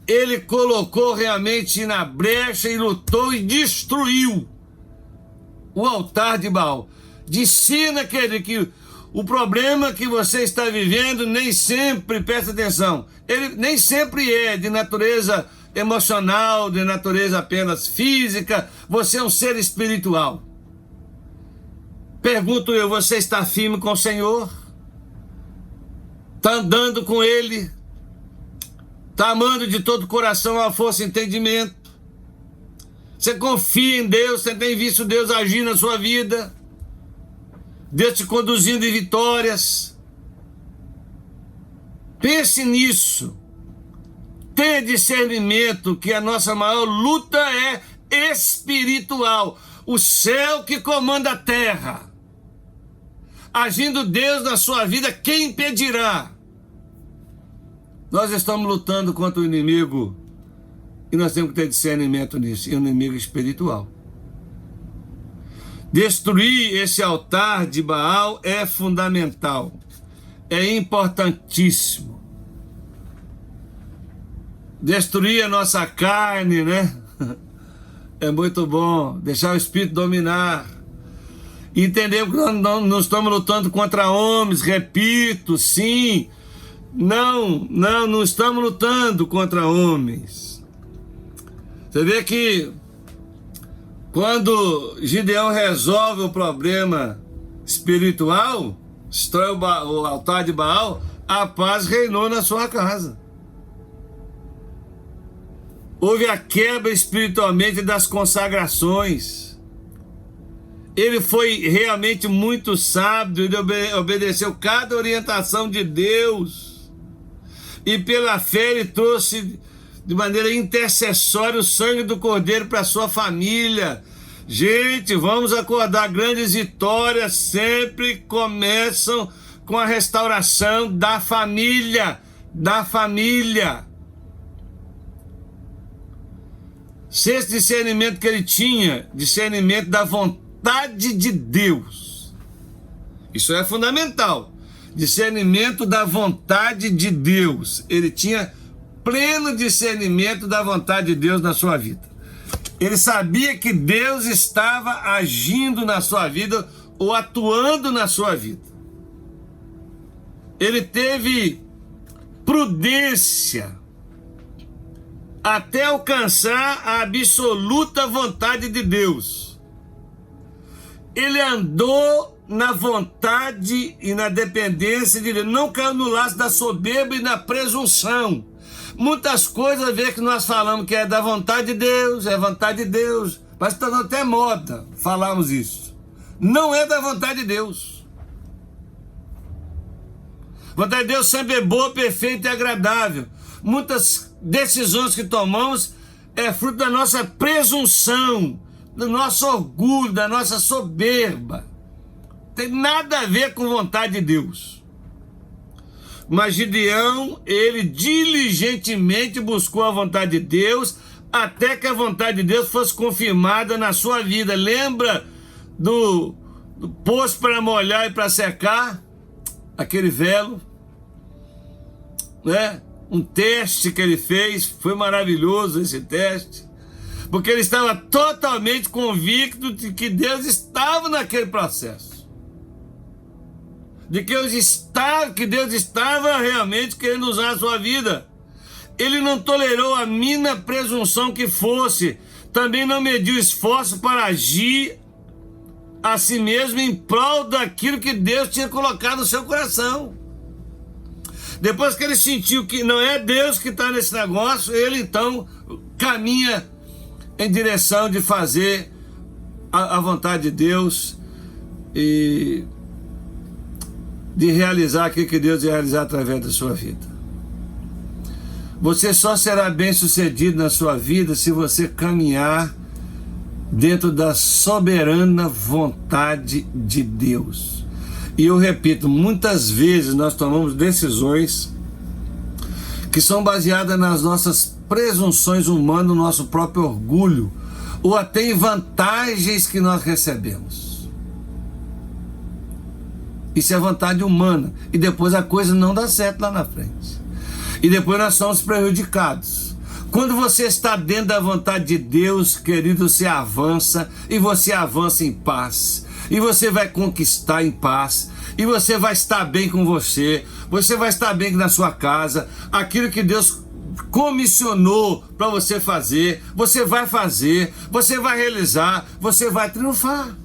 Ele colocou realmente na brecha e lutou e destruiu o altar de Baal. Discina, querido, que o problema que você está vivendo nem sempre, presta atenção, ele nem sempre é de natureza emocional, de natureza apenas física. Você é um ser espiritual. Pergunto eu, você está firme com o Senhor? Está andando com Ele? Está amando de todo o coração, a força e entendimento? Você confia em Deus? Você tem visto Deus agir na sua vida? Deus te conduzindo em vitórias? Pense nisso. Tenha discernimento que a nossa maior luta é espiritual. O céu que comanda a terra. Agindo Deus na sua vida, quem impedirá? Nós estamos lutando contra o inimigo e nós temos que ter discernimento nisso, e o inimigo espiritual. Destruir esse altar de Baal é fundamental, é importantíssimo. Destruir a nossa carne, né? É muito bom, deixar o Espírito dominar. Entender que nós não estamos lutando contra homens, repito, sim. Não estamos lutando contra homens. Você vê que quando Gideão resolve o problema espiritual, destrói o altar de Baal, a paz reinou na sua casa. Houve a quebra espiritualmente das consagrações. Ele foi realmente muito sábio, ele obedeceu cada orientação de Deus. E pela fé ele trouxe de maneira intercessória o sangue do Cordeiro para a sua família. Gente, vamos acordar. Grandes vitórias sempre começam com a restauração da família. Da família. Sexto discernimento que ele tinha, discernimento da vontade de Deus. Isso é fundamental. Discernimento da vontade de Deus. Ele tinha pleno discernimento da vontade de Deus na sua vida. Ele sabia que Deus estava agindo na sua vida ou atuando na sua vida. Ele teve prudência até alcançar a absoluta vontade de Deus. Ele andou na vontade e na dependência de Deus, não caiu no laço da soberba e na presunção. Muitas coisas, às vezes, que nós falamos que é da vontade de Deus, é vontade de Deus, mas está dando até moda falarmos isso. Não é da vontade de Deus. A vontade de Deus sempre é boa, perfeita e agradável. Muitas decisões que tomamos é fruto da nossa presunção, do nosso orgulho, da nossa soberba. Tem nada a ver com vontade de Deus. Mas Gideão, ele diligentemente buscou a vontade de Deus, até que a vontade de Deus fosse confirmada na sua vida. Lembra do poço para molhar e para secar? Aquele velo, né? Um teste que ele fez, foi maravilhoso esse teste, porque ele estava totalmente convicto de que Deus estava naquele processo. De que Deus estava realmente querendo usar a sua vida. Ele não tolerou a mínima presunção que fosse, também não mediu esforço para agir a si mesmo em prol daquilo que Deus tinha colocado no seu coração. Depois que ele sentiu que não é Deus que está nesse negócio, ele então caminha em direção de fazer a vontade de Deus e de realizar aquilo que Deus ia realizar através da sua vida. Você só será bem-sucedido na sua vida se você caminhar dentro da soberana vontade de Deus. E eu repito, muitas vezes nós tomamos decisões que são baseadas nas nossas presunções humanas, no nosso próprio orgulho, ou até em vantagens que nós recebemos. Isso é vontade humana. E depois a coisa não dá certo lá na frente. E depois nós somos prejudicados. Quando você está dentro da vontade de Deus, querido, você avança. E você avança em paz. E você vai conquistar em paz. E você vai estar bem com você. Você vai estar bem na sua casa. Aquilo que Deus comissionou para você fazer, você vai fazer. Você vai realizar. Você vai triunfar.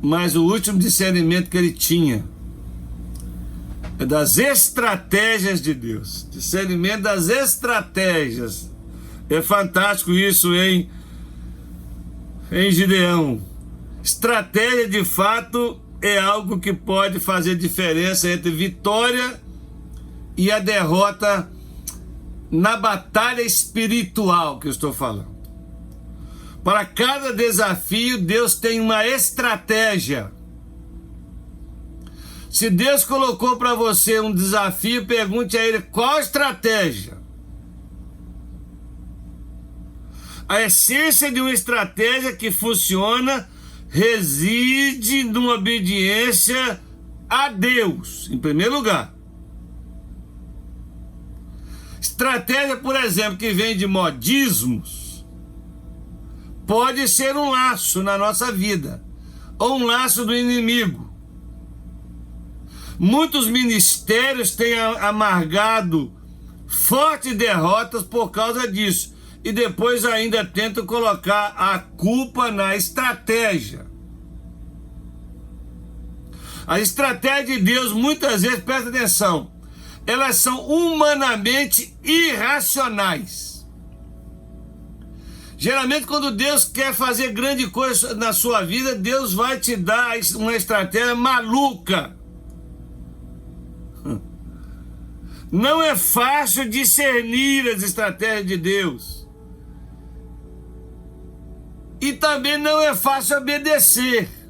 Mas o último discernimento que ele tinha é das estratégias de Deus. Discernimento das estratégias. É fantástico isso em Gideão. Estratégia, de fato, é algo que pode fazer diferença entre vitória e a derrota na batalha espiritual que eu estou falando. Para cada desafio, Deus tem uma estratégia. Se Deus colocou para você um desafio, pergunte a Ele qual estratégia. A essência de uma estratégia que funciona reside numa obediência a Deus, em primeiro lugar. Estratégia, por exemplo, que vem de modismos, pode ser um laço na nossa vida, ou um laço do inimigo. Muitos ministérios têm amargado fortes derrotas por causa disso, e depois ainda tentam colocar a culpa na estratégia. A estratégia de Deus, muitas vezes, presta atenção, elas são humanamente irracionais. Geralmente, quando Deus quer fazer grande coisa na sua vida, Deus vai te dar uma estratégia maluca. Não é fácil discernir as estratégias de Deus. E também não é fácil obedecer.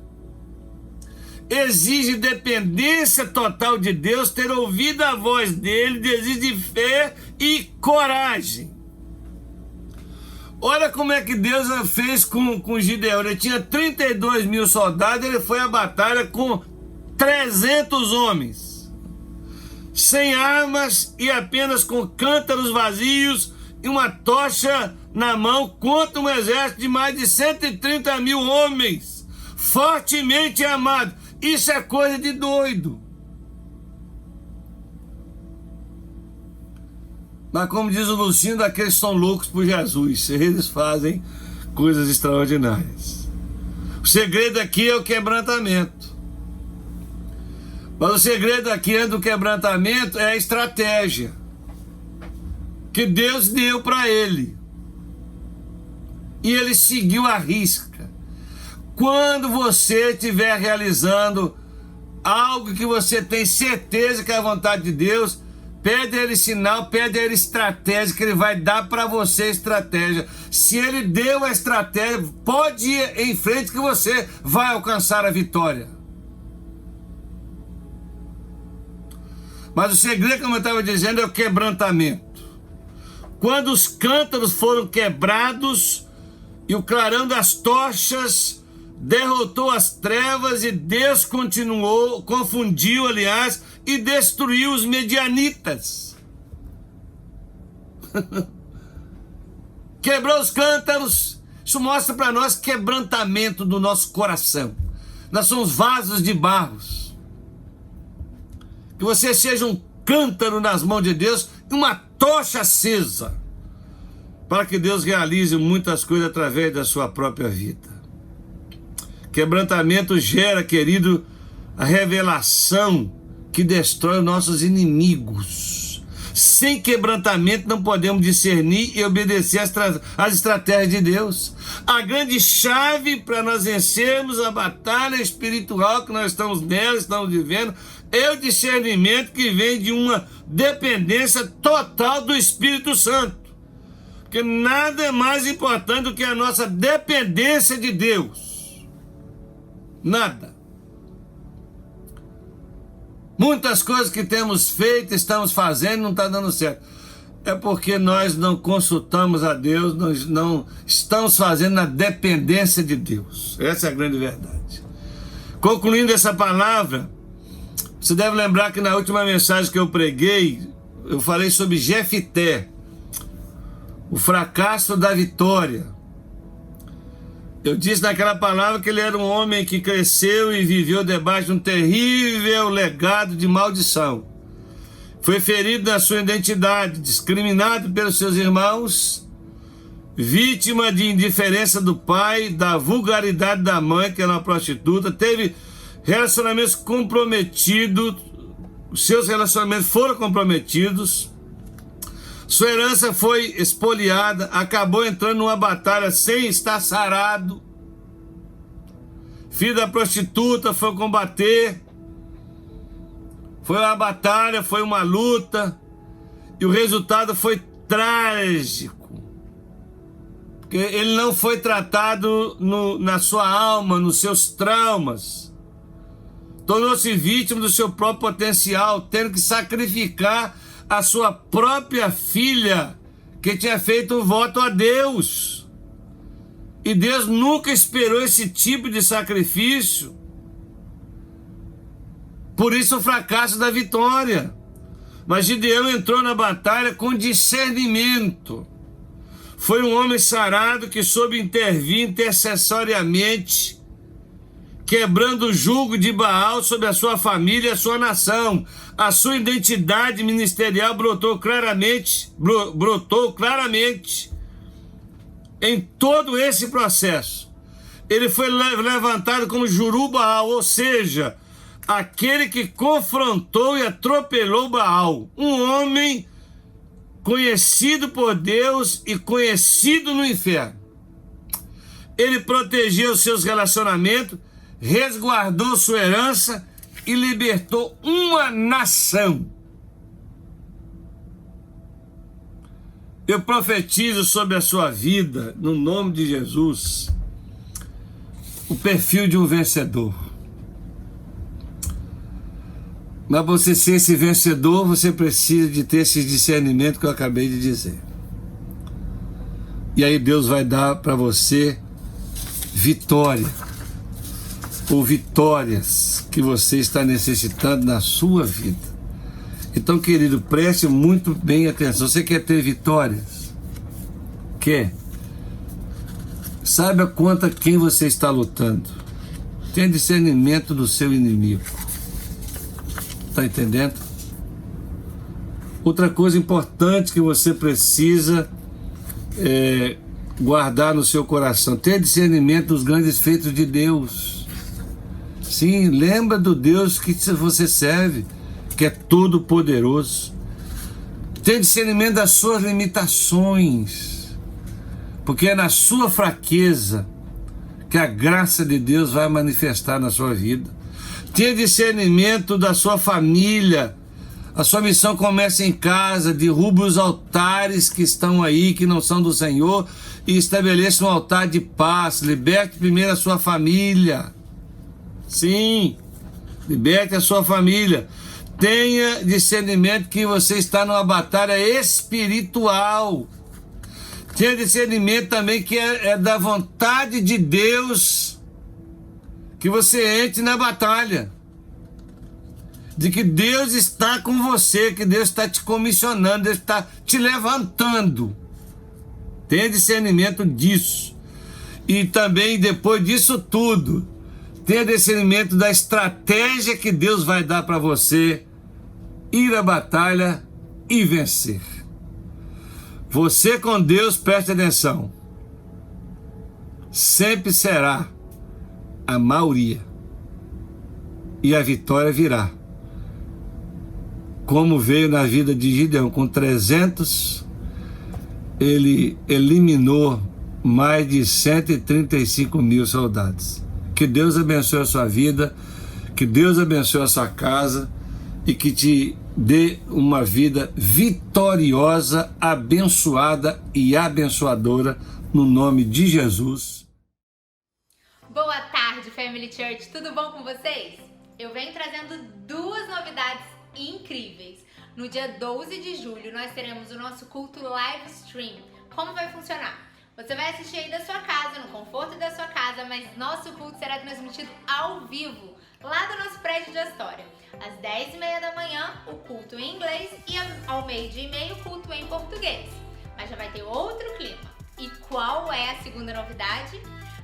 Exige dependência total de Deus, ter ouvido a voz dele, exige fé e coragem. Olha como é que Deus fez com Gideão. Ele tinha 32 mil soldados, ele foi à batalha com 300 homens, sem armas e apenas com cântaros vazios e uma tocha na mão, contra um exército de mais de 130 mil homens, fortemente armados. Isso é coisa de doido. Mas como diz o Lucinho, daqueles que são loucos por Jesus, eles fazem coisas extraordinárias. O segredo aqui é o quebrantamento. Mas o segredo aqui do quebrantamento é a estratégia que Deus deu para ele. E ele seguiu à risca. Quando você estiver realizando algo que você tem certeza que é a vontade de Deus, pede a ele sinal, pede a ele estratégia, que ele vai dar para você estratégia. Se ele deu a estratégia, pode ir em frente que você vai alcançar a vitória. Mas o segredo, como eu estava dizendo, é o quebrantamento. Quando os cântaros foram quebrados e o clarão das tochas derrotou as trevas, e Deus confundiu, e destruiu os medianitas. Quebrou os cântaros. Isso mostra para nós quebrantamento do nosso coração. Nós somos vasos de barro. Que você seja um cântaro nas mãos de Deus e uma tocha acesa, para que Deus realize muitas coisas através da sua própria vida. Quebrantamento gera, querido, a revelação que destrói os nossos inimigos. Sem quebrantamento não podemos discernir e obedecer às estratégias de Deus. A grande chave para nós vencermos a batalha espiritual que nós estamos nela, estamos vivendo, é o discernimento que vem de uma dependência total do Espírito Santo. Porque nada é mais importante do que a nossa dependência de Deus. Nada. Muitas coisas que temos feito, estamos fazendo, não está dando certo. É porque nós não consultamos a Deus, nós não estamos fazendo na dependência de Deus. Essa é a grande verdade. Concluindo essa palavra, você deve lembrar que na última mensagem que eu preguei, eu falei sobre Jefité, o fracasso da vitória. Eu disse naquela palavra que ele era um homem que cresceu e viveu debaixo de um terrível legado de maldição. Foi ferido na sua identidade, discriminado pelos seus irmãos, vítima de indiferença do pai, da vulgaridade da mãe, que era uma prostituta, teve relacionamentos comprometidos, seus relacionamentos foram comprometidos, sua herança foi expoliada, acabou entrando numa batalha sem estar sarado. Filho da prostituta, foi combater, foi uma batalha, foi uma luta, e o resultado foi trágico, porque ele não foi tratado na sua alma, nos seus traumas, tornou-se vítima do seu próprio potencial, tendo que sacrificar a sua própria filha, que tinha feito um voto a Deus. E Deus nunca esperou esse tipo de sacrifício. Por isso o fracasso da vitória. Mas Gideão entrou na batalha com discernimento. Foi um homem sarado que soube intervir intercessoriamente, quebrando o jugo de Baal sobre a sua família e a sua nação. A sua identidade ministerial brotou claramente em todo esse processo. Ele foi levantado como Juru-Baal, ou seja, aquele que confrontou e atropelou Baal, um homem conhecido por Deus e conhecido no inferno. Ele protegeu seus relacionamentos, resguardou sua herança e libertou uma nação. Eu profetizo sobre a sua vida, no nome de Jesus, o perfil de um vencedor. Mas para você ser esse vencedor, você precisa de ter esse discernimento que eu acabei de dizer. E aí Deus vai dar para você vitória, ou vitórias que você está necessitando na sua vida. Então, querido, preste muito bem atenção. Você quer ter vitórias? Quer? Saiba contra quem você está lutando. Tenha discernimento do seu inimigo. Está entendendo? Outra coisa importante que você precisa guardar no seu coração. Ter discernimento dos grandes feitos de Deus. Sim, lembra do Deus que você serve, que é todo poderoso. Ter discernimento das suas limitações, porque é na sua fraqueza que a graça de Deus vai manifestar na sua vida. Ter discernimento da sua família. A sua missão começa em casa. Derruba os altares que estão aí, que não são do Senhor, e estabeleça um altar de paz. Liberte primeiro a sua família. Sim, liberte a sua família. Tenha discernimento que você está numa batalha espiritual. Tenha discernimento também que é da vontade de Deus que você entre na batalha. De que Deus está com você, que Deus está te comissionando, Deus está te levantando. Tenha discernimento disso. E também, depois disso tudo, tenha discernimento da estratégia que Deus vai dar para você ir à batalha e vencer. Você com Deus, preste atenção, sempre será a maioria e a vitória virá. Como veio na vida de Gideão, com 300, ele eliminou mais de 135 mil soldados. Que Deus abençoe a sua vida, que Deus abençoe a sua casa e que te dê uma vida vitoriosa, abençoada e abençoadora, no nome de Jesus. Boa tarde, Family Church, tudo bom com vocês? Eu venho trazendo duas novidades incríveis. No dia 12 de julho nós teremos o nosso culto live stream. Como vai funcionar? Você vai assistir aí da sua casa, no conforto da sua casa, mas nosso culto será transmitido ao vivo, lá do nosso prédio de Astoria. Às 10h30 da manhã, o culto em inglês e ao 12h30 o culto em português. Mas já vai ter outro clima. E qual é a segunda novidade?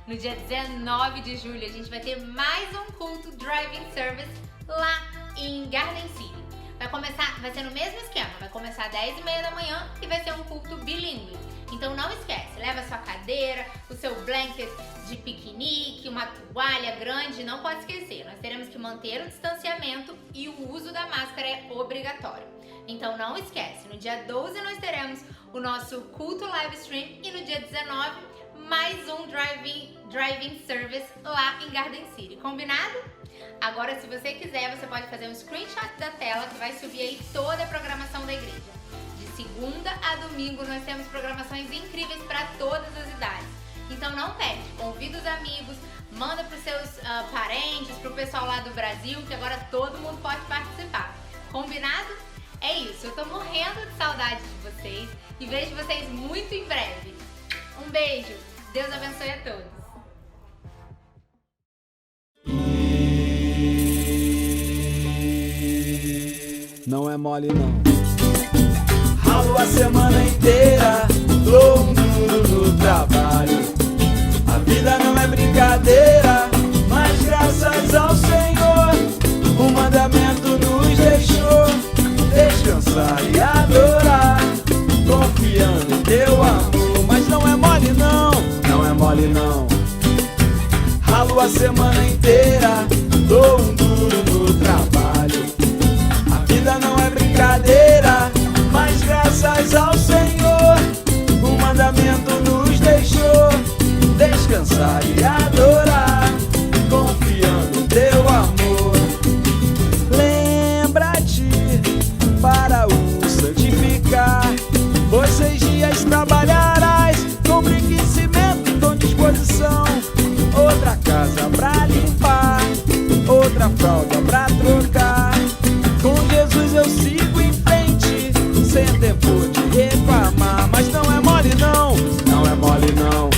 No dia 19 de julho a gente vai ter mais um culto Driving Service lá em Garden City. Vai ser no mesmo esquema, vai começar às 10h30 da manhã e vai ser um culto bilíngue. Então não esquece, leva a sua cadeira, o seu blanket de piquenique, uma toalha grande, não pode esquecer. Nós teremos que manter o distanciamento e o uso da máscara é obrigatório. Então não esquece, no dia 12 nós teremos o nosso culto live stream e no dia 19 mais um driving service lá em Garden City, combinado? Agora, se você quiser, você pode fazer um screenshot da tela que vai subir aí toda a programação da igreja. De segunda a domingo nós temos programações incríveis para todas as idades. Então não perde, convida os amigos, manda para os seus parentes, para o pessoal lá do Brasil, que agora todo mundo pode participar. Combinado? É isso, eu tô morrendo de saudade de vocês e vejo vocês muito em breve. Um beijo, Deus abençoe a todos. Não é mole não. Ralo a semana inteira, dou duro no trabalho. A vida não é brincadeira, mas graças ao Senhor, o mandamento nos deixou descansar e adorar, confiando em teu amor. Mas não é mole não, não é mole não. Ralo a semana inteira, dou duro no graças ao Senhor, o mandamento nos deixou descansar e adorar, confiando no teu amor. Lembra-te para o santificar, pois 6 dias trabalharás com enriquecimento e com disposição. Outra casa pra limpar, outra fralda pra trocar. Com Jesus eu sigo em frente, sem tempo de reclamar. Mas não é mole não, não é mole não.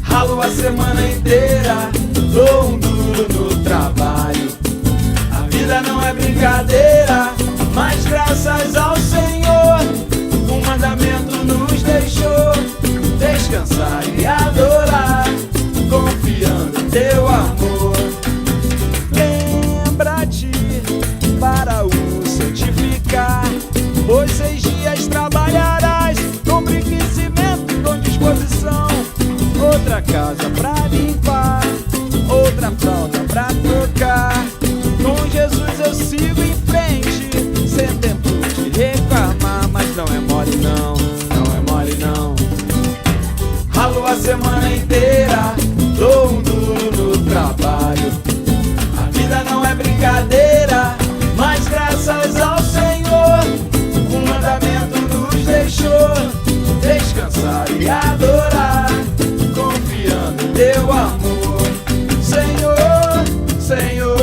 Ralo a semana inteira, dou um duro no trabalho. A vida não é brincadeira, mas graças ao Senhor, o mandamento nos deixou descansar e adorar, confiando no teu amor. Lembra-te para o santificar, pois 6 dias trabalharás com enriquecimento e com disposição. Outra casa pra limpar, outra fralda pra trocar. Com Jesus eu sigo em frente, sem tempo de reclamar. Mas não é mole não, não é mole não. Ralo a semana inteira, dou um duro no trabalho. A vida não é brincadeira, mas graças ao Senhor, o mandamento nos deixou descansar e adorar, confiando em teu amor. Senhor, Senhor,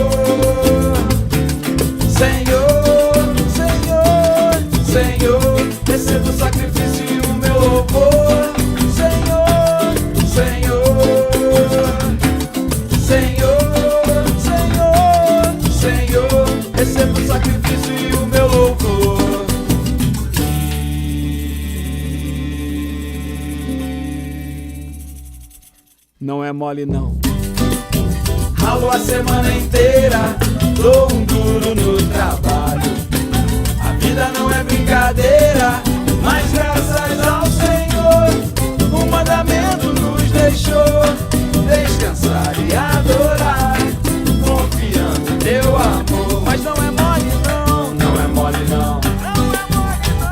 Senhor, Senhor, Senhor, recebo o sacrifício e o meu louvor. Senhor, Senhor, Senhor, Senhor, Senhor, recebo o sacrifício e o meu louvor. Não é mole não. Ralo a semana inteira, dou um duro no trabalho. A vida não é brincadeira, mas graças ao Senhor, o mandamento nos deixou descansar e adorar, confiando em teu amor. Mas não é mole não, não é mole não.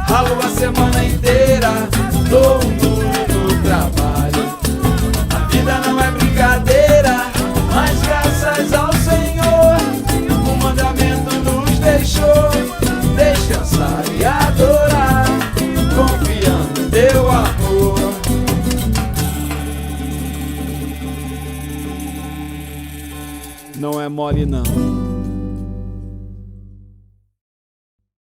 Ralo a semana inteira, dou um duro no trabalho. A vida não é brincadeira, mas graças ao Senhor, o mandamento nos deixou descansar e adorar, confiando em teu amor. Não é mole não.